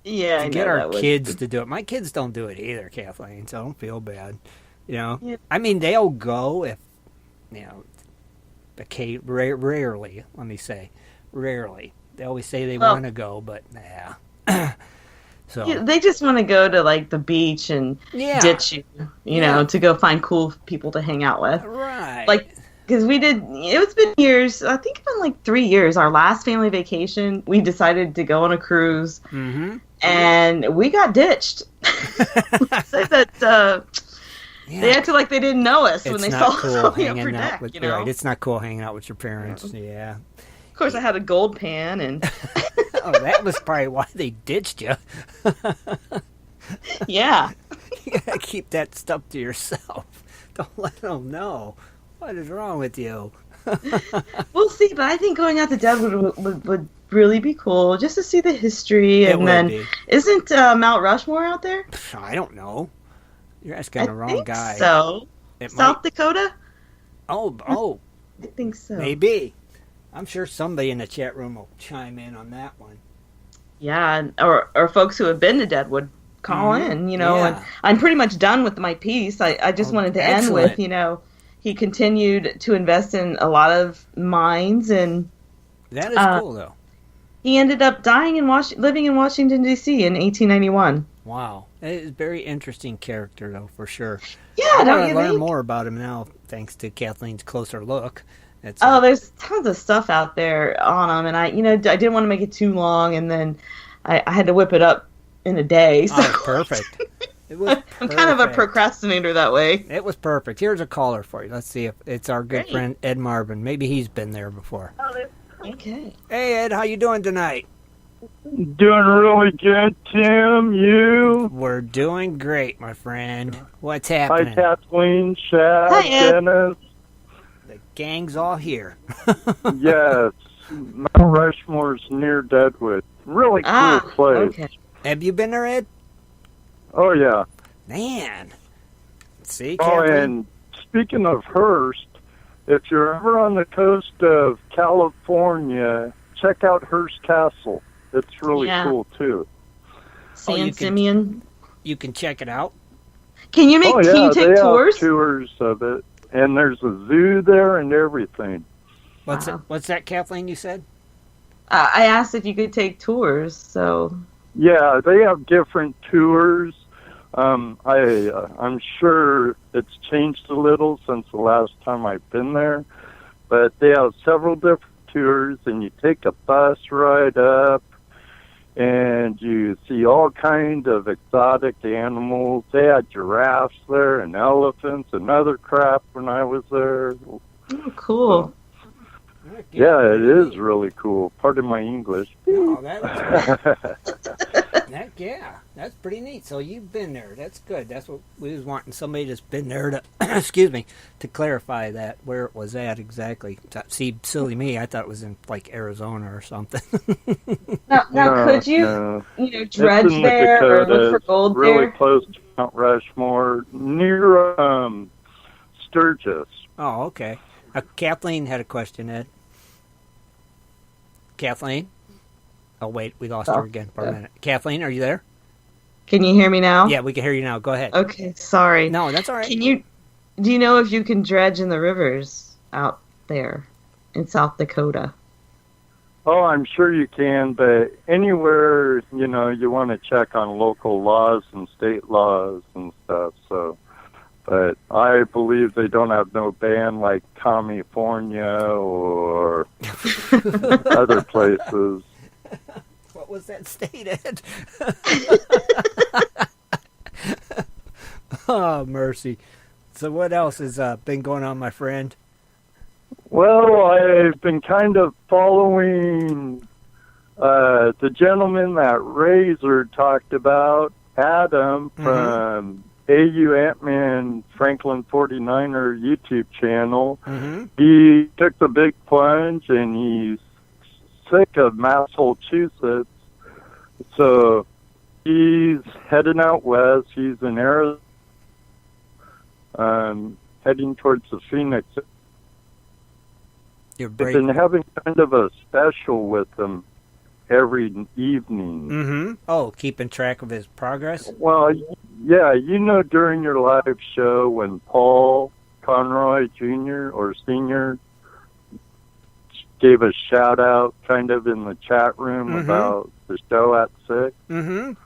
Yeah, to get our kids to do it. My kids don't do it either, Kathleen, so don't feel bad. You know? Yeah. I mean, they'll go if, you know, rarely, let me say. Rarely. They always say they want to go, but nah. So yeah, they just want to go to like the beach and ditch you know, to go find cool people to hang out with. Right. Like, because it's been years, I think it's been like 3 years. Our last family vacation, we decided to go on a cruise, and we got ditched. Said that they acted like they didn't know us when they saw us on the upper deck. You know? Right, it's not cool hanging out with your parents. Yeah. Of course, I had a gold pan and. Oh, that was probably why they ditched you. Yeah. You gotta keep that stuff to yourself. Don't let them know. What is wrong with you? We'll see, but I think going out to Deadwood would really be cool, just to see the history. And then, isn't Mount Rushmore out there? I don't know. You're asking the wrong guy. So, South Dakota? Oh. I think so. Maybe. I'm sure somebody in the chat room will chime in on that one. Yeah, or folks who have been to Deadwood call in, you know. And I'm pretty much done with my piece. I just wanted to end with, you know, he continued to invest in a lot of mines, and that is cool, though. He ended up dying living in Washington, D.C. in 1891. Wow. It is a very interesting character, though, for sure. Yeah, I don't want you to learn think? more about him now, thanks to Kathleen's closer look. There's tons of stuff out there on him, and I didn't want to make it too long, and then I had to whip it up in a day. So Perfect. It was I'm kind of a perfect. procrastinator that way. It was perfect. Here's a caller for you. Let's see if it's our good friend Ed Marvin. Maybe he's been there before. Okay. Hey, Ed, how you doing tonight? Doing really good, Tim. You? We're doing great, my friend. What's happening? Hi, Kathleen, Shad, Hi, Ed. Dennis. The gang's all here. Yes, Mount Rushmore's near Deadwood. Really cool place. Okay. Have you been there, Ed? Oh, yeah. Man. See, Oh, Kathleen? and speaking of Hearst, if you're ever on the coast of California, check out Hearst Castle. It's really cool, too. San Simeon. You can check it out. Can you take they tours? have tours of it, and there's a zoo there and everything. What's that, Kathleen, you said? I asked if you could take tours, so... Yeah, they have different tours. I'm sure it's changed a little since the last time I've been there, but they have several different tours, and you take a bus ride up, and you see all kinds of exotic animals. They had giraffes there, and elephants, and other crap when I was there. Oh, cool. Yeah, it is really cool. Pardon my English. Oh, yeah, that's pretty neat. So you've been there. That's good. That's what we was wanting, somebody that's been there to, excuse me, to clarify that, where it was at exactly. See, silly me, I thought it was in, like, Arizona or something. Now, could you, dredge It's in the there or look Dakotas, for gold really there? close to Mount Rushmore, near Sturgis. Oh, okay. Kathleen had a question, Ed. Kathleen? Oh, wait, we lost her again for a minute. Kathleen, are you there? Can you hear me now? Yeah, we can hear you now. Go ahead. Okay, sorry. No, that's all right. Do you know if you can dredge in the rivers out there in South Dakota? Oh, I'm sure you can, but anywhere, you want to check on local laws and state laws and stuff, so... But I believe they don't have no ban like California or other places. What was that state, Ed? Oh, mercy. So what else has been going on, my friend? Well, I've been kind of following the gentleman that Razor talked about, Adam, from AU Ant-Man Franklin 49er YouTube channel. He took the big plunge, and he's sick of Massachusetts, so he's heading out west. He's in Arizona, heading towards the Phoenix. I've been having kind of a special with him every evening. Oh, keeping track of his progress? Well, yeah, during your live show when Paul Conroy Jr. or Sr. gave a shout out kind of in the chat room about the show at 6.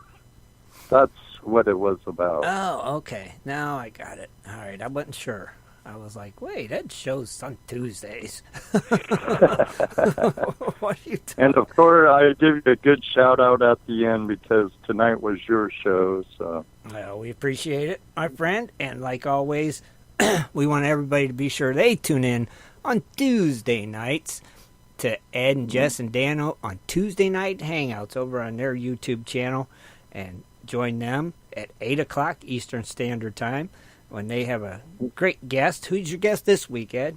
That's what it was about. Oh, okay. Now I got it. All right, I wasn't sure. I was like, wait, that show's on Tuesdays. What are you talking? And of course, I give you a good shout out at the end because tonight was your show. So, well, we appreciate it, my friend. And like always, we want everybody to be sure they tune in on Tuesday nights to Ed and Jess and Dano on Tuesday night hangouts over on their YouTube channel, and join them at 8 o'clock Eastern Standard Time when they have a great guest. Who's your guest this week, Ed?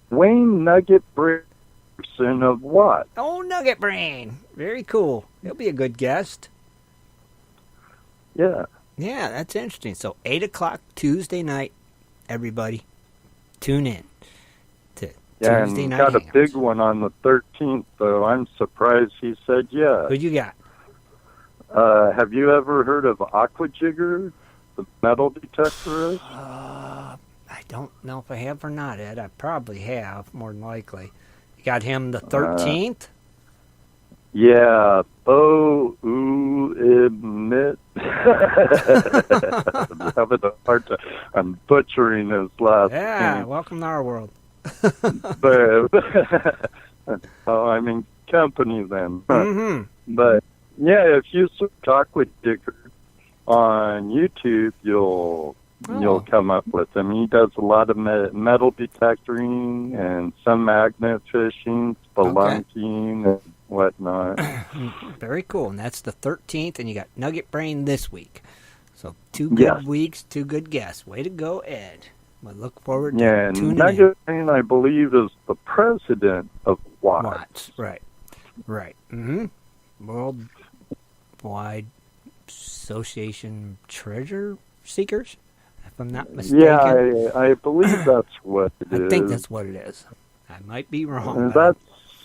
Wayne Nugget Bracerson of what? Oh, Nugget Brain. Very cool. He'll be a good guest. Yeah. Yeah, that's interesting. So 8 o'clock Tuesday night, everybody, tune in to Tuesday and night got hangouts. a big one on the 13th, though. I'm surprised he said yes. Who you got? Have you ever heard of Aquajigger, the metal detector? I don't know if I have or not, Ed. I probably have, more than likely. You got him the 13th? Yeah, Bo-U-Emit. I'm having a hard time. I'm butchering his last name. Welcome to our world. But, I'm in company then. Mm-hmm. But, yeah, if you search Chocolate Digger on YouTube, you'll come up with him. He does a lot of metal detectoring and some magnet fishing, spelunking, and whatnot. Very cool. And that's the 13th, and you got Nugget Brain this week. So 2 good weeks, 2 good guests. Way to go, Ed. I look forward to tuning Nugget Brain, I believe, is the president of Watts. Right. Mm-hmm. Worldwide Association Treasure Seekers, if I'm not mistaken. Yeah, I believe that's what it is. I think that's what it is. I might be wrong. That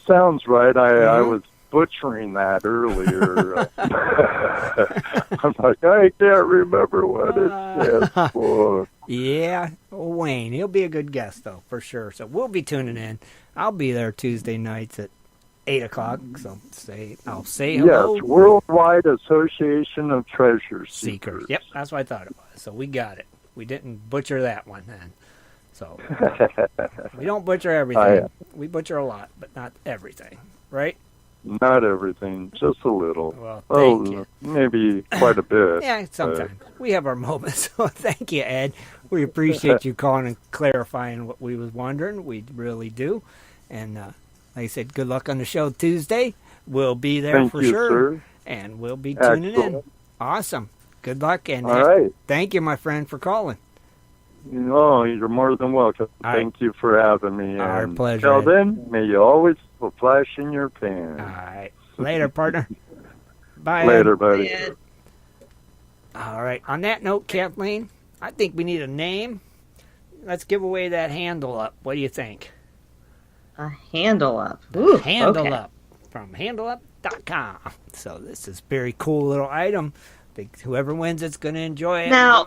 sounds right. I was butchering that earlier. I'm like, I can't remember what it stands for. Yeah, Wayne. He'll be a good guest, though, for sure. So we'll be tuning in. I'll be there Tuesday nights at 8 o'clock. So I'll say hello. Yes, Worldwide Association of Treasure Seekers. Yep, that's what I thought it was. So we got it. We didn't butcher that one then. So we don't butcher everything. We butcher a lot, but not everything, right? Not everything, just a little. Well, thank you. Maybe quite a bit. Yeah, sometimes. We have our moments. So thank you, Ed. We appreciate you calling and clarifying what we was wondering. We really do. And like I said, good luck on the show Tuesday. We'll be there for sure. Sir. And we'll be tuning in. Awesome. Good luck. And all right. Thank you, my friend, for calling. Oh, you're more than welcome. Thank you for having me. Our pleasure. Until then, may you always have a flash in your pan. All right. Later, partner. Bye. Later, buddy. All right. On that note, Kathleen, I think we need a name. Let's give away that handle up. What do you think? A handle up. Ooh, handle up from handleup.com. So this is a very cool little item. I think whoever wins it's going to enjoy it. Now,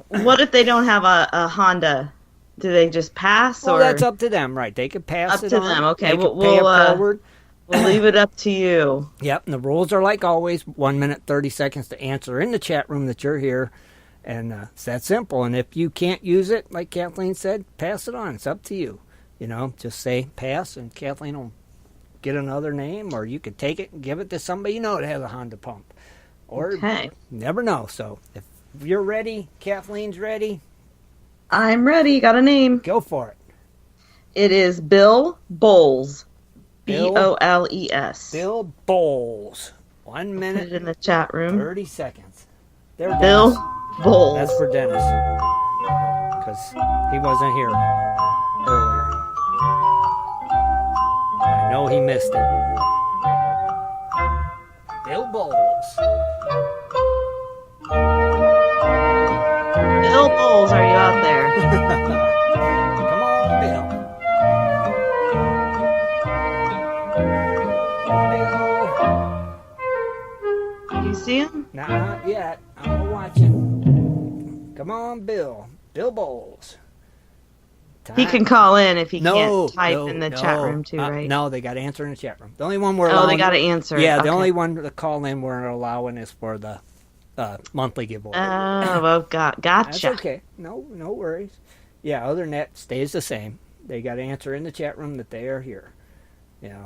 what if they don't have a Honda? Do they just pass? Well, or that's up to them, right? They could pass up it to on. them. Okay, They we'll could pay it forward. We'll leave it up to you. Yep, and the rules are like always: 1 minute 30 seconds to answer in the chat room that you're here, and it's that simple. And if you can't use it, like Kathleen said, pass it on. It's up to you. You know, just say pass, and Kathleen will get another name, or you could take it and give it to somebody you know that has a Honda pump. Or never know. So if you're ready, Kathleen's ready. I'm ready. Got a name. Go for it. It is Bill Bowles. Bill- Bowles. Bill Bowles. 1 minute. Put it in the chat room. 30 seconds. There, Bill Bowles. That's for Dennis. Because he wasn't here earlier. I know he missed it. Bill Bowles. Bill Bowles, are you out there? Come on, Bill. Bill. Do you see him? Not yet. I'm watching. Come on, Bill. Bill Bowles. He can call in if he can't type in the chat room too, right? No, they got to answer in the chat room. The only one we're allowing. Oh, they got to answer. Yeah, the okay. only one to call in we're allowing is for the monthly giveaway. Oh, well, gotcha. That's okay. No worries. Yeah, other than that, stays the same. They got to answer in the chat room that they are here. Yeah,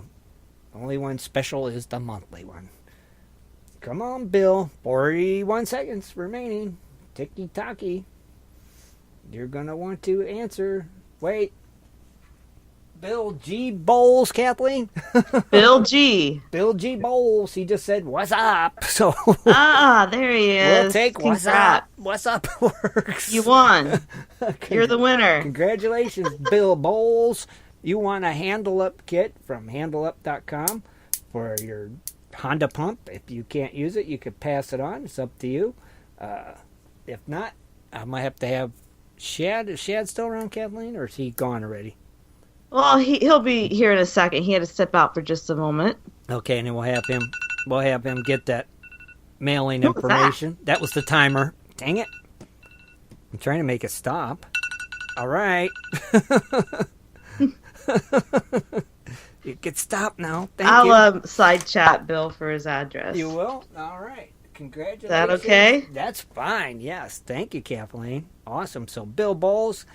only one special is the monthly one. Come on, Bill. 41 seconds remaining. Ticky-tacky. You're going to want to answer. Wait. Bill G. Bowles, Kathleen? Bill G. Bill G. Bowles. He just said, what's up? So there he is. We'll take what's up. What's up works. You won. You're the winner. Congratulations, Bill Bowles. You won a Handle Up kit from handleup.com for your Honda pump. If you can't use it, you could pass it on. It's up to you. If not, I might have to have Shad. Is Shad still around, Kathleen, or is he gone already? Well, he'll be here in a second. He had to step out for just a moment. Okay, and then we'll have him get that mailing information. That was the timer. Dang it. I'm trying to make it stop. All right. You can stop now. Thank you. I'll side chat Bill for his address. You will? All right. Congratulations. Is that okay? That's fine. Yes. Thank you, Kathleen. Awesome. So, Bill Bowles.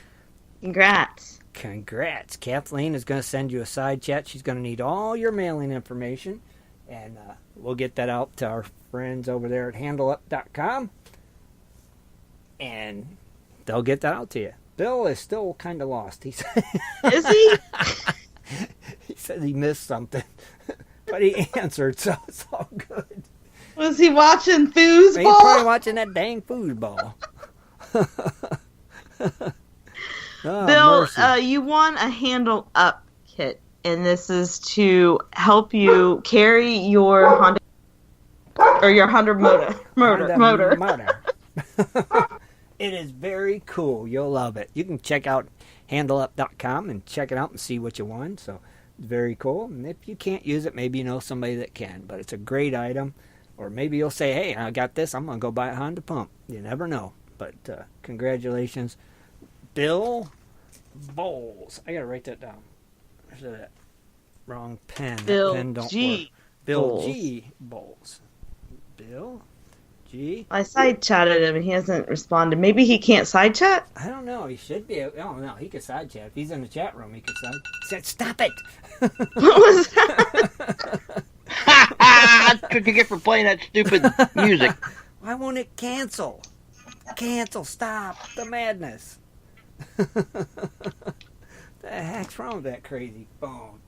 Congrats. Kathleen is going to send you a side chat. She's going to need all your mailing information. And we'll get that out to our friends over there at handleup.com. And they'll get that out to you. Bill is still kind of lost. Is he? He said he missed something. But he answered, so it's all good. Was he watching foosball? He's probably watching that dang foosball. Bill, you won a Handle Up kit, and this is to help you carry your Honda or your Honda motor. It is very cool. You'll love it. You can check out handleup.com and check it out and see what you won. So it's very cool. And if you can't use it, maybe you know somebody that can. But it's a great item. Or maybe you'll say, hey, I got this. I'm going to go buy a Honda pump. You never know. But congratulations, Bill Bowles. I got to write that down. There's that wrong pen. Bill that pen don't G. work. Bill Bowles. G. Bowles. Bill G. I side chatted him and he hasn't responded. Maybe he can't side chat? I don't know. He should be. Oh, no. He could side chat. If he's in the chat room, he could side. He said, stop it. What was that? That's what you get for playing that stupid music. Why won't it cancel? Cancel. Stop the madness. The heck's wrong with that crazy phone?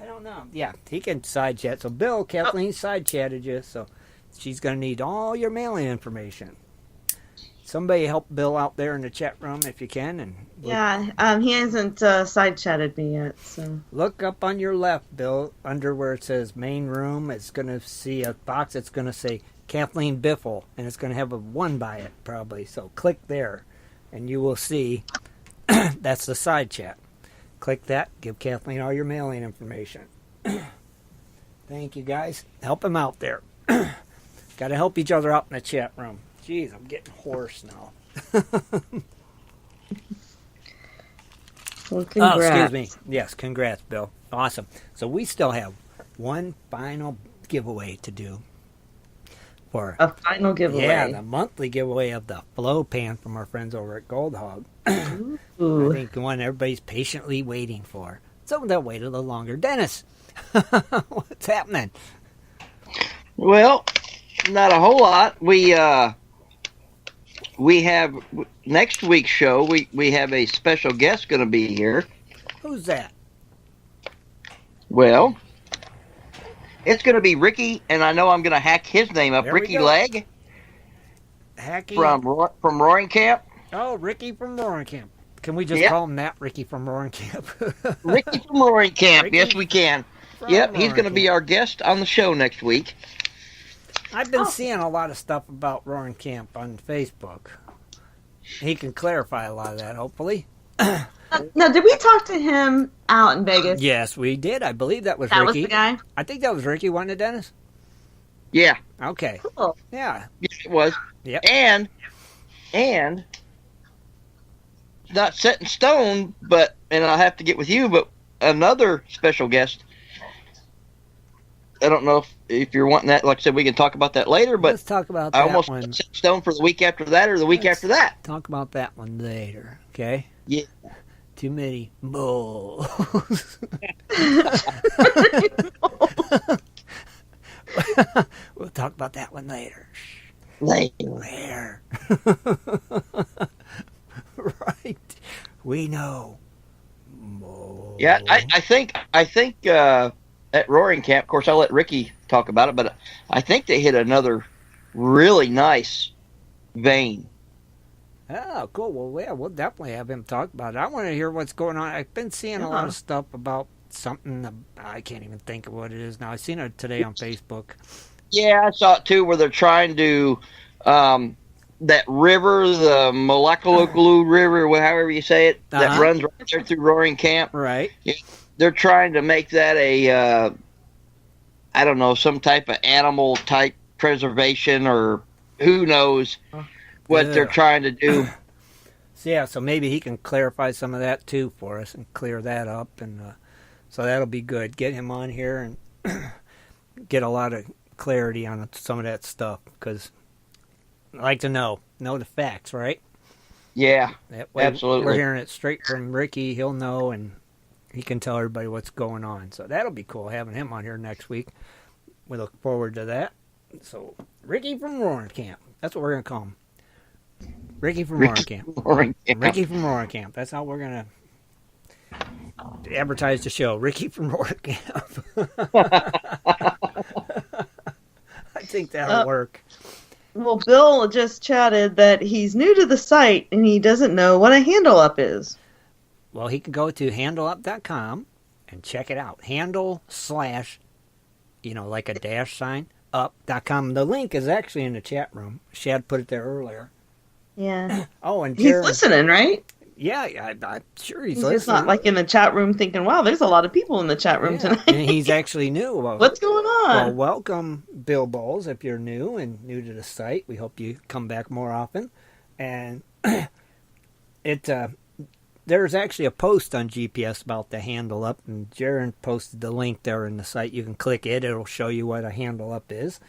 I don't know. Yeah, he can side chat. So, Bill, Kathleen side chatted you, so she's going to need all your mailing information. Somebody help Bill out there in the chat room if you can. And yeah, he hasn't side chatted me yet. So look up on your left, Bill, under where it says main room. It's going to see a box that's going to say Kathleen Biffle, and it's going to have a 1 by it probably. So click there, and you will see that's the side chat. Click that. Give Kathleen all your mailing information. Thank you, guys. Help him out there. Got to help each other out in the chat room. Jeez, I'm getting hoarse now. Well, congrats. Oh, excuse me. Yes, congrats, Bill. Awesome. So we still have one final giveaway to do. For a final giveaway. Yeah, the monthly giveaway of the flow pan from our friends over at Gold Hog. Ooh. I think the one everybody's patiently waiting for. So they'll wait a little longer. Dennis, what's happening? Well, not a whole lot. We have next week's show. We have a special guest going to be here. Who's that? Well, it's going to be Ricky, and I know I'm going to hack his name up. There Ricky Legg. Hacky from Roaring Camp. Oh, Ricky from Roaring Camp. Can we just call him that, Ricky from Roaring Camp? Ricky from Roaring Camp. Ricky yes, we can. Yep, he's going to be our guest on the show next week. I've been seeing a lot of stuff about Roaring Camp on Facebook. He can clarify a lot of that, hopefully. Now, did we talk to him out in Vegas? Yes, we did. I believe that was That Ricky. was the guy? I think that was Ricky, wasn't it, Dennis? Yeah. Okay. Cool. Yeah. Yes, it was. Yep. And not set in stone, but, and I'll have to get with you, but another special guest. I don't know if you're wanting that. Like I said, we can talk about that later, but let's talk about I that almost one. set in stone for the week after that or the week after that. Talk about that one later, okay? Yeah. Too many bulls. We'll talk about that one later. Later. Right. We know. Yeah, I think at Roaring Camp, of course, I'll let Ricky talk about it, but I think they hit another really nice vein. Oh, cool. Well, yeah, we'll definitely have him talk about it. I want to hear what's going on. I've been seeing a lot of stuff about something. I can't even think of what it is now. I seen it today on Facebook. Yeah, I saw it too, where they're trying to that river, the molecular glue river, however you say it, that runs right there through Roaring Camp. Right. Yeah, they're trying to make that a, I don't know, some type of animal type preservation, or who knows what they're trying to do. So, yeah, so maybe he can clarify some of that too for us and clear that up. And So that'll be good. Get him on here and get a lot of clarity on some of that stuff, because I like to know the facts, right? Yeah, That way absolutely. We're hearing it straight from Ricky. He'll know, and he can tell everybody what's going on. So that'll be cool, having him on here next week. We look forward to that. So Ricky from Roaring Camp. That's what we're going to call him. Ricky from Roaring Camp. Ricky from Roaring Camp. That's how we're going to advertise the show. Ricky from Roaring Camp. I think that'll work. Well, Bill just chatted that he's new to the site and he doesn't know what a handle up is. Well, he can go to handleup.com and check it out. Handle / like a dash sign, up.com. The link is actually in the chat room. Shad put it there earlier. Yeah. Oh, and he's listening, right? Yeah, I'm sure he's He's listening. just not like in the chat room thinking, wow, there's a lot of people in the chat room tonight. And he's actually new. Well, what's going on? Well, welcome, Bill Bowles, if you're new to the site. We hope you come back more often. And there's actually a post on GPS about the handle up, and Jaron posted the link there in the site. You can click it. It'll show you what a handle up is.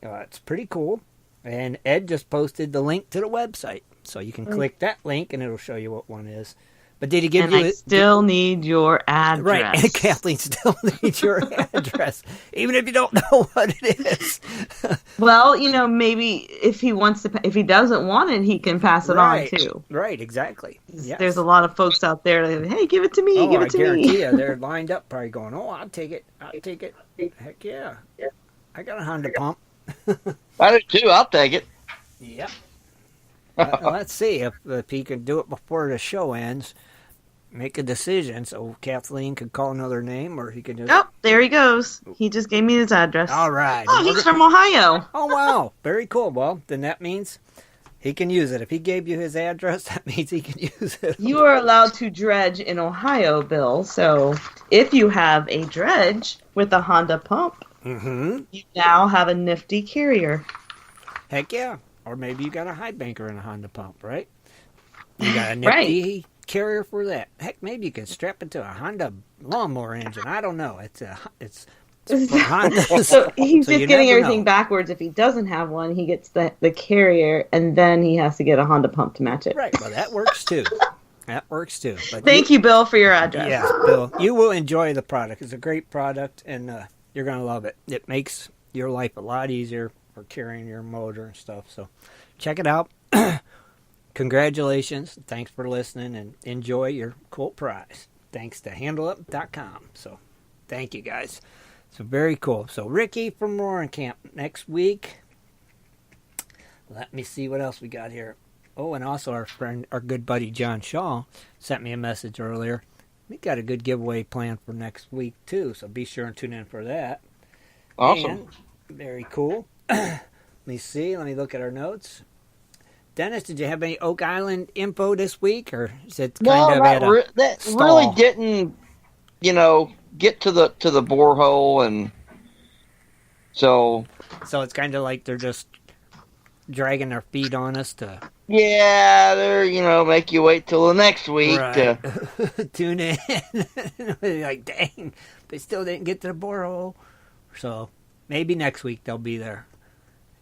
It's pretty cool. And Ed just posted the link to the website. So you can click that link, and it'll show you what one is. But did he give you... I still need your address. Right, and Kathleen still needs your address, even if you don't know what it is. Well, maybe if he doesn't want it, he can pass it on, too. Right, exactly. Yes. There's a lot of folks out there that, hey, give it to me, give it to me. I guarantee you, they're lined up probably going, I'll take it. Heck yeah. I got a Honda pump. I do, too. I'll take it. Yep. Let's see if he can do it before the show ends. Make a decision so Kathleen could call another name, or he can just... Oh, there he goes. He just gave me his address. All right. Oh, he's from Ohio. Oh, wow. Very cool. Well, then that means he can use it. If he gave you his address, that means he can use it. You are allowed to dredge in Ohio, Bill. So if you have a dredge with a Honda pump, you now have a nifty carrier. Heck yeah. Or maybe you got a high banker in a Honda pump, right? You got a nifty carrier for that. Heck, maybe you can strap it to a Honda lawnmower engine. I don't know. It's for Honda. So he's just getting everything backwards. If he doesn't have one, he gets the carrier, and then he has to get a Honda pump to match it. Right. Well, that works too. But Thank you, Bill, for your address. Yeah, Bill. You will enjoy the product. It's a great product, and you're going to love it. It makes your life a lot easier for carrying your motor and stuff. So check it out. Congratulations. Thanks for listening, and enjoy your cool prize. Thanks to handleup.com. So thank you, guys. So very cool. So Ricky from Roaring Camp next week. Let me see what else we got here. Oh, and also our good buddy John Shaw sent me a message earlier. We got a good giveaway planned for next week too, so be sure and tune in for that. Awesome. And very cool. Let me see. Let me look at our notes. Dennis, did you have any Oak Island info this week, or is it kind of at a stall? Really didn't, get to the borehole, and so it's kind of like they're just dragging their feet on us to. Yeah, they're make you wait till the next week to tune in. Like, dang, they still didn't get to the borehole, so maybe next week they'll be there.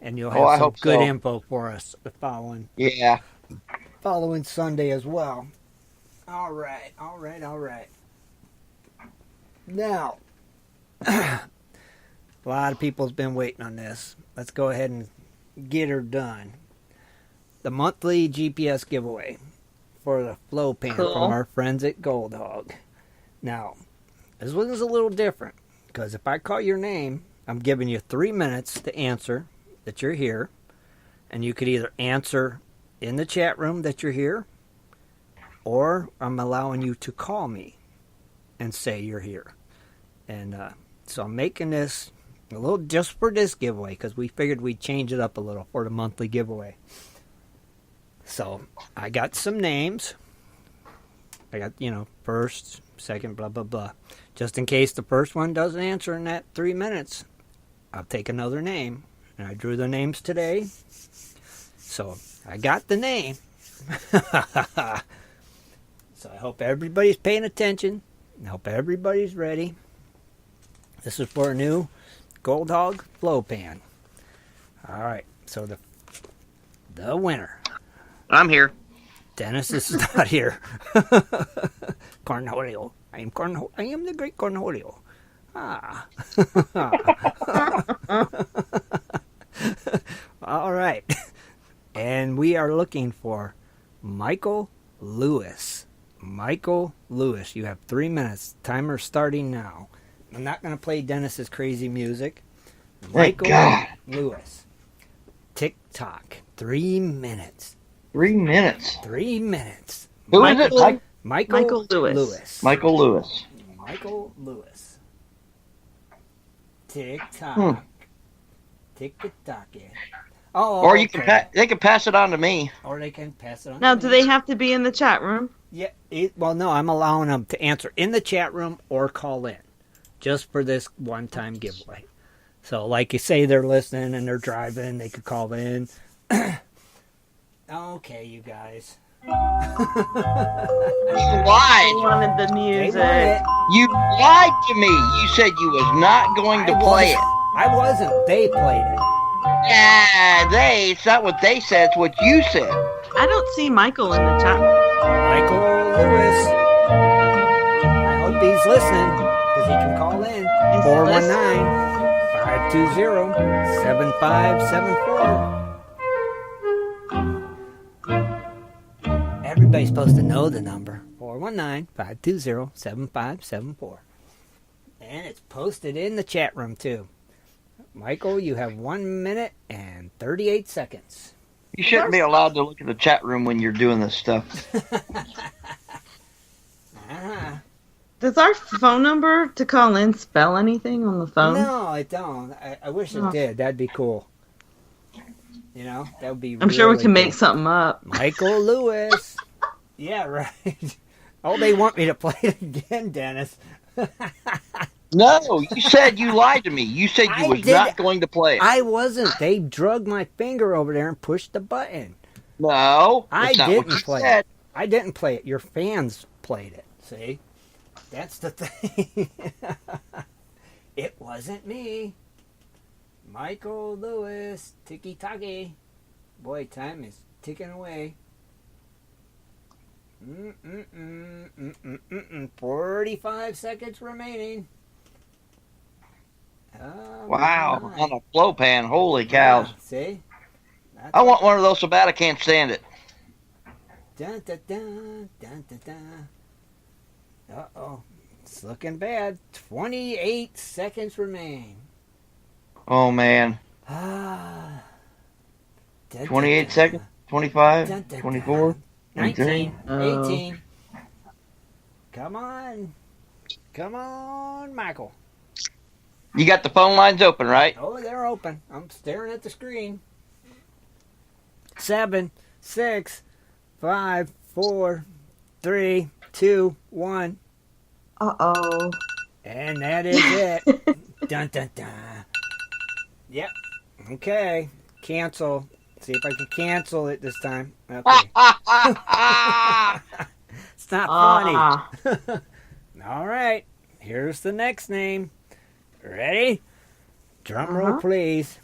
And you'll have some good info for us the following Sunday as well. All right. Now, a lot of people's been waiting on this. Let's go ahead and get her done. The monthly GPS giveaway for the flow pan from our friends at Gold Hog. Now, this one is a little different, because if I call your name, I'm giving you 3 minutes to answer that you're here, and you could either answer in the chat room that you're here, or I'm allowing you to call me and say you're here. And so I'm making this a little just for this giveaway, because we figured we'd change it up a little for the monthly giveaway. So I got some names. I got, first, second, blah, blah, blah. Just in case the first one doesn't answer in that 3 minutes, I'll take another name. And I drew the names today. So I got the name. So I hope everybody's paying attention. Hope everybody's ready. This is for a new Gold Hog flow pan. All right, so the winner. I'm here. Dennis is not here. Cornholio. I am the great Cornholio. All right. And we are looking for Michael Lewis. Michael Lewis. You have 3 minutes. Timer starting now. I'm not going to play Dennis's crazy music. Michael Lewis. TikTok. 3 minutes. 3 minutes. 3 minutes. Who is it? Michael Lewis. Michael Lewis. Michael Lewis. TikTok. TikTok. Oh, or you can they can pass it on to me. Or they can pass it on. Now, do they have to be in the chat room? Yeah. Well, no, I'm allowing them to answer in the chat room or call in, just for this one-time giveaway. So, like you say, they're listening and they're driving, they could call in. Okay, you guys. You lied. They wanted the music. You lied to me. You said you was not going to play it. I wasn't. They played it. Yeah, it's not what they said. It's what you said. I don't see Michael in the chat. Michael Lewis. I hope he's listening because he can call in. 419-520-7574. Everybody's supposed to know the number. 419-520-7574. And it's posted in the chat room, too. Michael, you have 1 minute and 38 seconds. You shouldn't be allowed to look at the chat room when you're doing this stuff. Does our phone number to call in spell anything on the phone? No, it don't. I wish it did. That'd be cool. You know, that would be I'm sure we can make something up. Michael Lewis. Yeah, right. Oh, they want me to play it again, Dennis. No, you said you lied to me. You said you was not going to play it. I wasn't. They drug my finger over there and pushed the button. No, I didn't play it. I didn't play it. Your fans played it. See? That's the thing. It wasn't me. Michael Lewis. Tiki-taki. Boy, time is ticking away. 45 seconds remaining. Wow, on a flow pan. Holy cows. Yeah, see? I want one of those so bad I can't stand it. Dun, dun, dun, dun, dun, dun. Uh-oh. It's looking bad. 28 seconds remain. Oh, man. 28 seconds? 25? 24? 19? 18? Come on. Come on, Michael. You got the phone lines open, right? Oh, they're open. I'm staring at the screen. 7, 6, 5, 4, 3, 2, 1. Uh-oh. And that is it. Dun, dun, dun. Yep. Okay. Cancel. See if I can cancel it this time. Okay. It's not funny. All right. Here's the next name. Ready? Drum roll, please.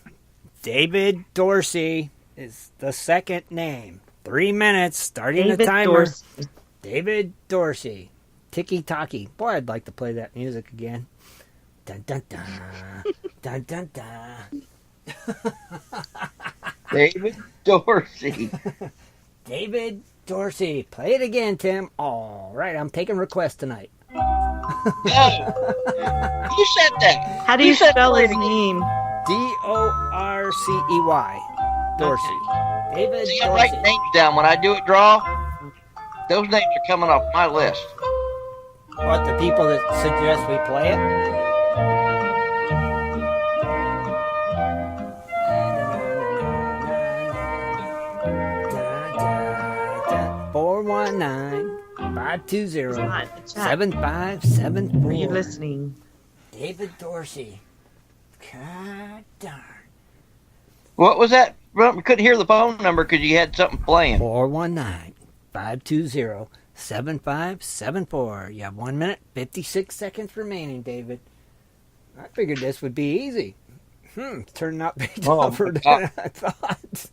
David Dorsey is the second name. 3 minutes, starting the timer. David Dorsey. Tiki-taki. Boy, I'd like to play that music again. Dun, dun, dun. Dun, dun, dun. David Dorsey. David Dorsey. Play it again, Tim. All right, I'm taking requests tonight. You said that. How do you spell his name? D-O-R-C-E-Y. Dorsey. David See, Dorsey. I write names down. When I do it draw, those names are coming off my list. What, the people that suggest we play it? 419-520-7574. Are you listening? David Dorsey. God darn. What was that? Well, we couldn't hear the phone number because you had something playing. 419-520-7574. 7574. You have 1 minute, 56 seconds remaining, David. I figured this would be easy. It's turning out to be tougher than I thought.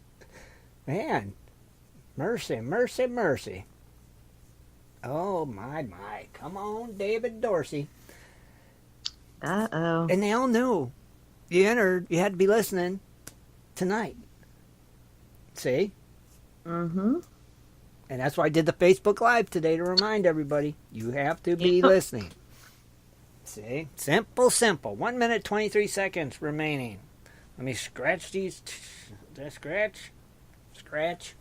Man, mercy, mercy, mercy. Oh, my. Come on, David Dorsey. Uh-oh. And they all knew. You entered, you had to be listening tonight. See? Mm-hmm. And that's why I did the Facebook Live today, to remind everybody, you have to be listening. See? Simple. 1 minute, 23 seconds remaining. Let me scratch these. Did I scratch? Scratch.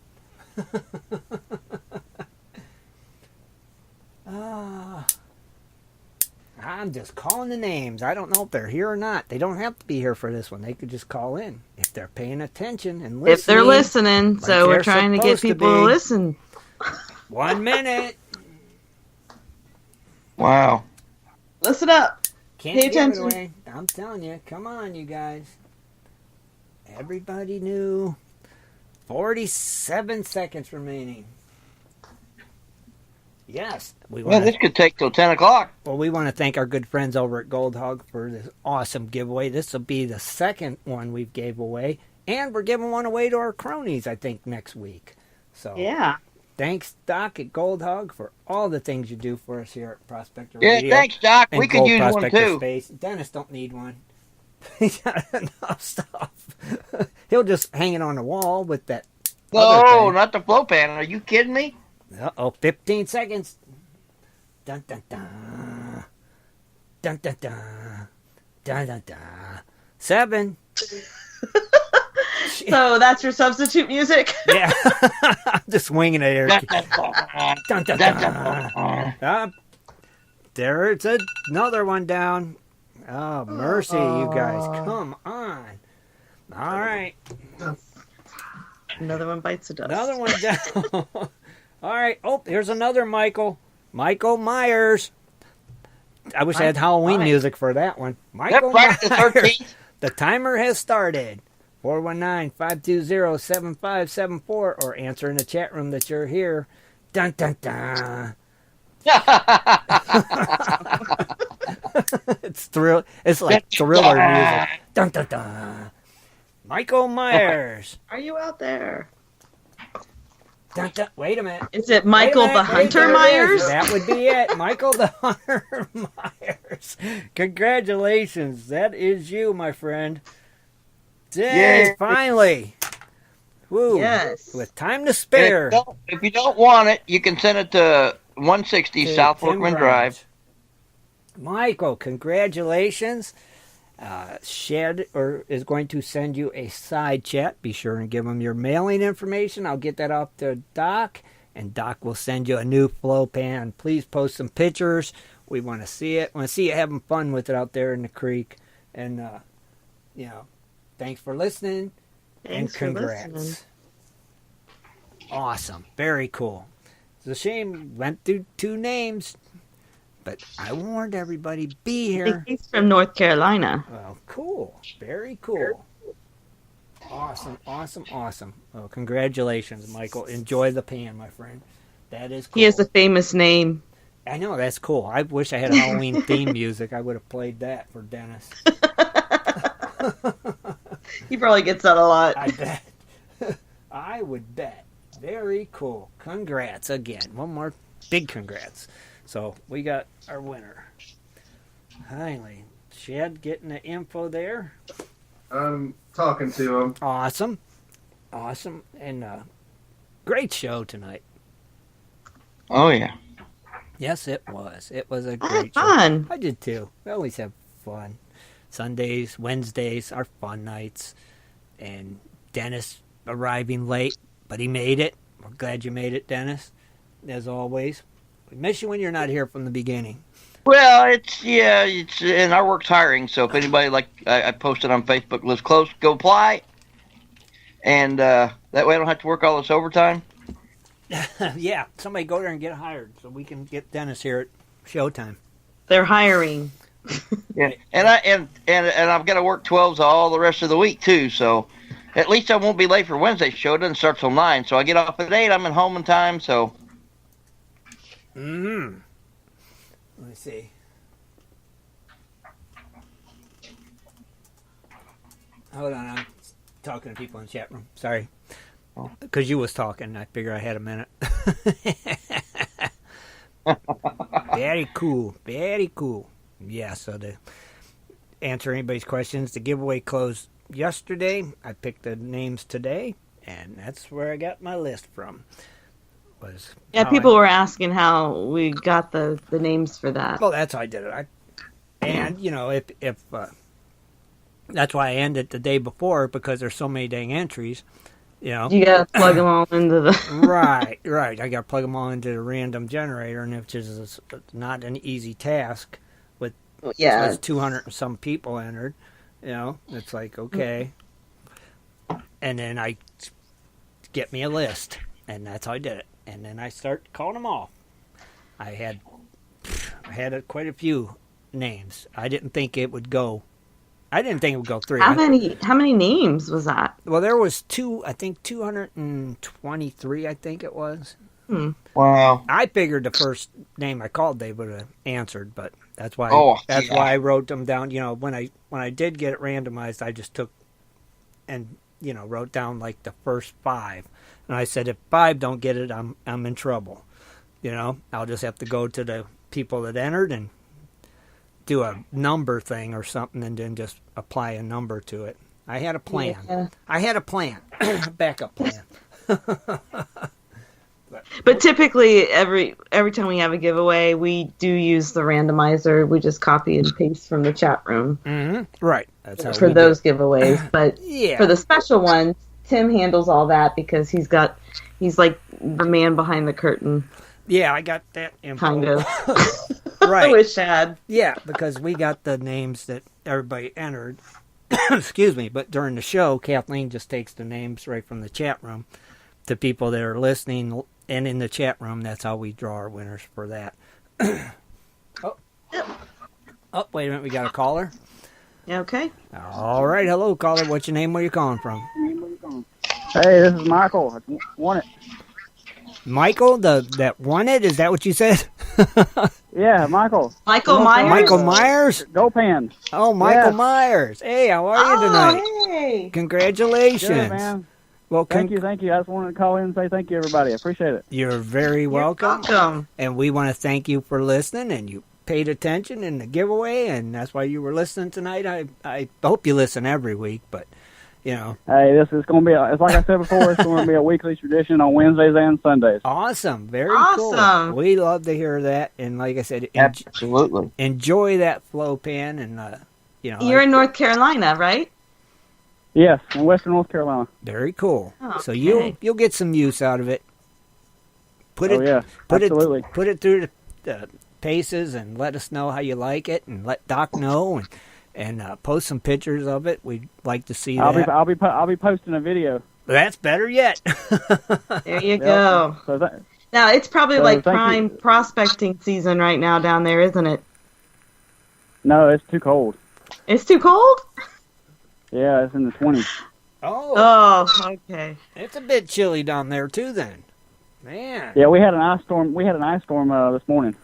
I'm just calling the names. I don't know if they're here or not. They don't have to be here for this one. They could just call in if they're paying attention and listening. If they're listening, like so we're trying to get people to listen. 1 minute. Wow. Listen up. Can't Pay give attention. it away. I'm telling you. Come on, you guys. Everybody knew. 47 seconds remaining. Yes. This could take till 10 o'clock. Well, we want to thank our good friends over at Gold Hog for this awesome giveaway. This will be the second one we've gave away. And we're giving one away to our cronies, I think, next week. So yeah. Thanks, Doc, at Gold Hog, for all the things you do for us here at Prospector Yeah, Radio. thanks, Doc. And We could Gold use one, Prospector too. Space. Dennis don't need one. He's got enough stuff. He'll just hang it on the wall with that other No, thing. not the flow pan. Are you kidding me? Uh-oh, 15 seconds. Dun, dun, dun. Dun, dun, dun. Dun, dun, dun. 7. So that's your substitute music? Yeah. I'm just winging it here. Dun, dun, dun. There's another one down. Oh, mercy, you guys. Come on. All right. Another one bites the dust. Another one down. All right. Oh, here's another Michael. Michael Myers. I wish I had Halloween music for that one. Michael Myers. The 13th. The timer has started. 419-520-7574 or answer in the chat room that you're here. Dun, dun, dun. It's like thriller music. Dun, dun, dun. Michael Myers. Are you out there? Dun, dun. Wait a minute. Is it Michael the Hunter Myers? That would be it. Michael the Hunter Myers. Congratulations. That is you, my friend. Yay, finally. Woo. Yes. With time to spare. If you don't want it, you can send it to 160 South Workman Drive. Michael, congratulations. Shad is going to send you a side chat. Be sure and give him your mailing information. I'll get that off to Doc, and Doc will send you a new flow pan. Please post some pictures. We want to see it. We want to see you having fun with it out there in the creek. And, thanks for listening. Thanks and congrats. for listening. Awesome. Very cool. It's a shame. Went through 2 names. But I warned everybody, be here. He's from North Carolina. Well, cool. Very cool. Awesome. Well, congratulations, Michael. Enjoy the pan, my friend. That is cool. He has a famous name. I know, that's cool. I wish I had Halloween theme music. I would have played that for Dennis. He probably gets that a lot. I bet. I would bet. Very cool. Congrats again. One more big congrats. So we got our winner. Finally. Shad getting the info there. I'm talking to him. Awesome. And great show tonight. Oh, yeah. Yes, it was. It was a I great had show. fun. I did too. We always have fun. Sundays, Wednesdays are fun nights. And Dennis arriving late, but he made it. We're glad you made it, Dennis. As always. We miss you when you're not here from the beginning. Well, it's and our work's hiring, so if anybody, like I posted on Facebook, lives close, go apply. And that way I don't have to work all this overtime. Yeah, somebody go there and get hired so we can get Dennis here at showtime. They're hiring. Yeah, and I've got to work 12s all the rest of the week too, so at least I won't be late for Wednesday's show. It doesn't start till 9, so I get off at 8. I'm at home in time, so Mm-hmm. Let me see. Hold on, I'm talking to people in the chat room. Sorry. Because you was talking, I figure I had a minute. Very cool. Very cool. Yeah, so to answer anybody's questions, the giveaway closed yesterday. I picked the names today, and that's where I got my list from. People were asking how we got the names for that. Well, that's how I did it. And, if that's why I ended the day before, because there's so many dang entries. You gotta plug them all into the right. I gotta plug them all into the random generator, and which is not an easy task. With 200 and some people entered, it's like okay, and then I get me a list, and that's how I did it, and then I start calling them all. I had quite a few names. I didn't think it would go. I didn't think it would go through. How many names was that? Well, there was 223, I think it was. Wow. I figured the first name I called they would have answered, but that's why I wrote them down. When I did get it randomized, I just took and wrote down like the first 5. And I said if 5 don't get it, I'm in trouble. I'll just have to go to the people that entered and do a number thing or something, and then just apply a number to it. I had a plan. Yeah. I had a plan, backup plan. But typically, every time we have a giveaway, we do use the randomizer. We just copy and paste from the chat room. Mm-hmm. Right. That's how for we those do. giveaways. But for the special one, Tim handles all that because he's like the man behind the curtain. Yeah, I got that info. Kind of. Right. With Shad. Yeah, because we got the names that everybody entered. Excuse me, but during the show, Kathleen just takes the names right from the chat room to people that are listening and in the chat room. That's how we draw our winners for that. Oh, wait a minute, we got a caller. Okay. All right, hello, caller. What's your name? Where you calling from? Hey, this is Michael. I won it. Michael, that won it? Is that what you said? Yeah, Michael. Michael Myers? Michael Myers? GoPan. Oh, Michael Myers. Hey, how are you tonight? Hey. Congratulations. Good, man. Well, thank you. I just wanted to call in and say thank you, everybody. I appreciate it. You're very welcome. You're welcome. And we want to thank you for listening, and you paid attention in the giveaway, and that's why you were listening tonight. I hope you listen every week, but, Hey, this is going to be, it's like I said before, it's going to be a weekly tradition on Wednesdays and Sundays. Awesome. Very awesome. Cool. We love to hear that, and like I said, absolutely enjoy that flow pan, and, You're in North Carolina, right? Yes, in Western North Carolina. Very cool. Okay. So you'll get some use out of it. Absolutely. Put it through the paces and let us know how you like it, and let Doc know, and post some pictures of it. We'd like to see that. I'll be posting a video. That's better yet. There you go. So now it's probably like prime prospecting season right now down there, isn't it? No, it's too cold. It's too cold? Yeah, it's in the 20s. Oh, okay. It's a bit chilly down there too, then. Man. Yeah, we had an ice storm. This morning.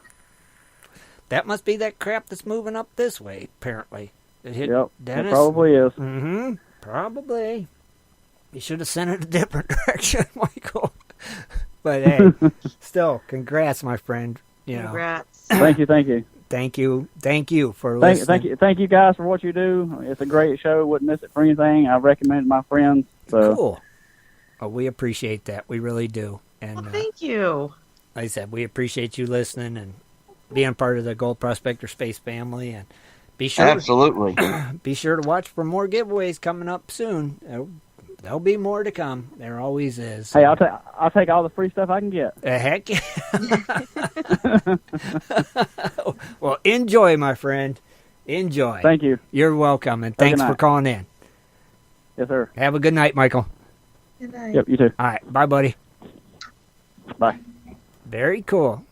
That must be that crap that's moving up this way. Apparently, it hit Dennis. It probably is. Mm-hmm. Probably. You should have sent it a different direction, Michael. But hey, still, congrats, my friend. Congrats. Thank you. Thank you for listening. Thank you guys for what you do. It's a great show. Wouldn't miss it for anything. I recommend it to my friends. So. Cool. Oh, we appreciate that. We really do. And thank you. Like I said, we appreciate you listening and being part of the Gold Prospector Space family. And be sure, absolutely, be sure to watch for more giveaways coming up soon. There'll be more to come. There always is. Hey, I'll take all the free stuff I can get. Heck yeah. Well, enjoy, my friend. Enjoy. Thank you. You're welcome, and thanks for calling in. Yes, sir. Have a good night, Michael. Good night. Yep, you too. All right. Bye, buddy. Bye. Very cool.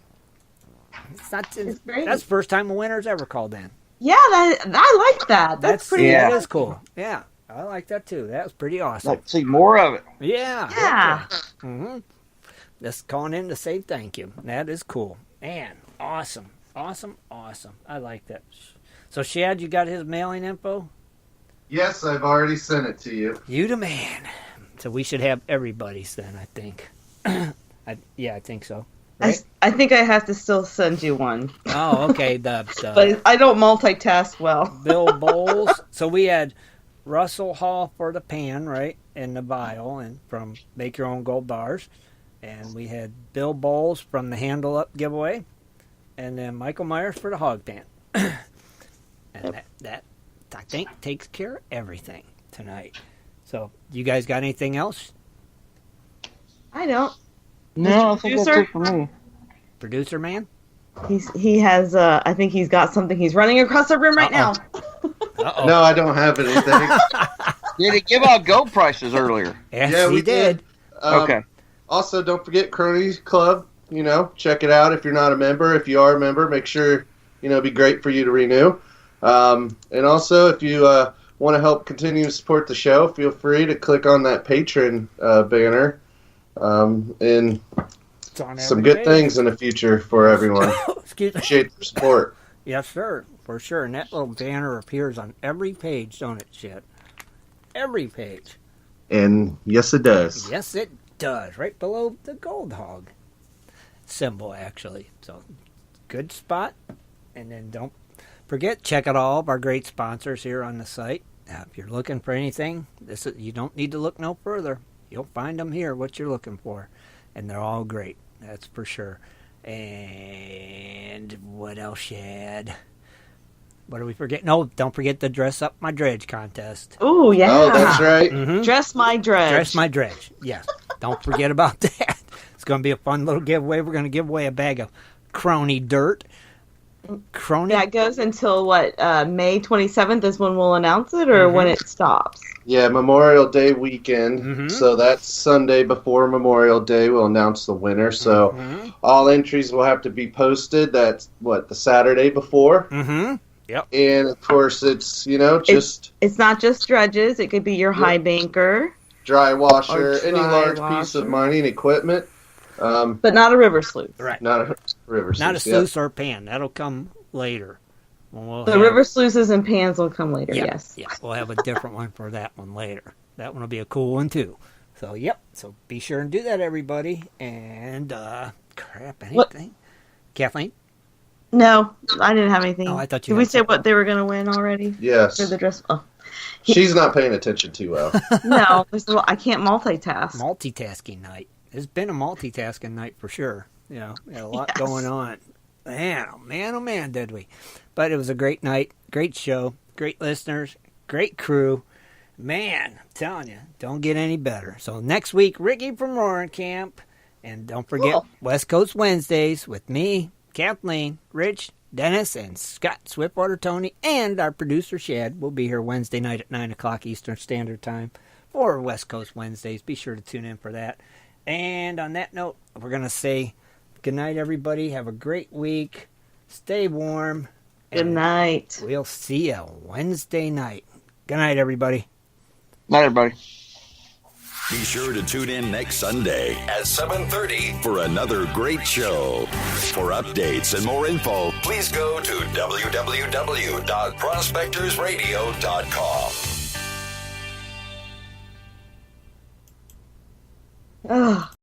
That's the first time a winner's ever called in. Yeah, I like that. That's pretty That is cool. Yeah. I like that too. That was pretty awesome. Let's see more of it. Yeah. Yeah. Mm-hmm. Just calling in to say thank you. That is cool. Man, awesome. Awesome. I like that. So, Shad, you got his mailing info? Yes, I've already sent it to you. You the man. So we should have everybody's then, I think. I think so. Right? I think I have to still send you one. Oh, okay. The But I don't multitask well. Bill Bowles. So we had Russell Hall for the pan, right, and the vial, and from Make Your Own Gold Bars. And we had Bill Bowles from the Handle Up giveaway. And then Michael Myers for the hog pan. And that, I think, takes care of everything tonight. So, you guys got anything else? I don't. No, I think that's it for me. Producer man? He has, I think he's got something. He's running across the room right now. No, I don't have anything. Did he give out gold prices earlier? Yes, we did. Okay. Also, don't forget Cronies Club. Check it out if you're not a member. If you are a member, make sure, it'd be great for you to renew. And also, if you want to help continue to support the show, feel free to click on that Patreon banner. And some good things in the future for everyone. Excuse me. Appreciate the support. Yes, sir, for sure. And that little banner appears on every page, don't it, Shad? Every page. And yes, it does. Yes, it does. Right below the gold hog symbol, actually. So, good spot. And then don't forget, check out all of our great sponsors here on the site. Now, if you're looking for anything, you don't need to look no further. You'll find them here, what you're looking for. And they're all great. That's for sure. And what else, Shad? What do we forget? No, don't forget the Dress Up My Dredge contest. Oh, yeah. Oh, that's right. Mm-hmm. Dress My Dredge. Dress My Dredge. Yes. Don't forget about that. It's going to be a fun little giveaway. We're going to give away a bag of crony dirt. That goes until May 27th is when we'll announce it, or when it stops? Yeah, Memorial Day weekend. So that's Sunday before Memorial Day. We'll announce the winner. So all entries will have to be posted. That's the Saturday before. Yep. And of course, it's it's not just dredges. It could be your high banker, dry washer, any large piece of mining equipment. But not a river sluice. Right. Not a river sluice. Not a sluice or a pan. That'll come later. The river sluices and pans will come later, yes. Yeah, we'll have a different one for that one later. That one will be a cool one, too. So, yep. So, be sure and do that, everybody. And, anything? What? Kathleen? No, I didn't have anything. Oh, I thought you Did we say what they were going to win already? Yes. For the dress? Oh. She's not paying attention too well. No, I can't multitask. Multitasking night. It's been a multitasking night for sure. We had a lot going on. Man, oh man, did we. But it was a great night, great show, great listeners, great crew. Man, I'm telling you, don't get any better. So next week, Ricky from Roaring Camp. And don't forget West Coast Wednesdays with me, Kathleen, Rich, Dennis, and Scott Swiftwater Tony, and our producer Shad will be here Wednesday night at 9 o'clock Eastern Standard Time for West Coast Wednesdays. Be sure to tune in for that. And on that note, we're going to say good night, everybody. Have a great week. Stay warm. Good night. We'll see you Wednesday night. Good night, everybody. Night, everybody. Be sure to tune in next Sunday at 7:30 for another great show. For updates and more info, please go to www.prospectorsradio.com. Ugh.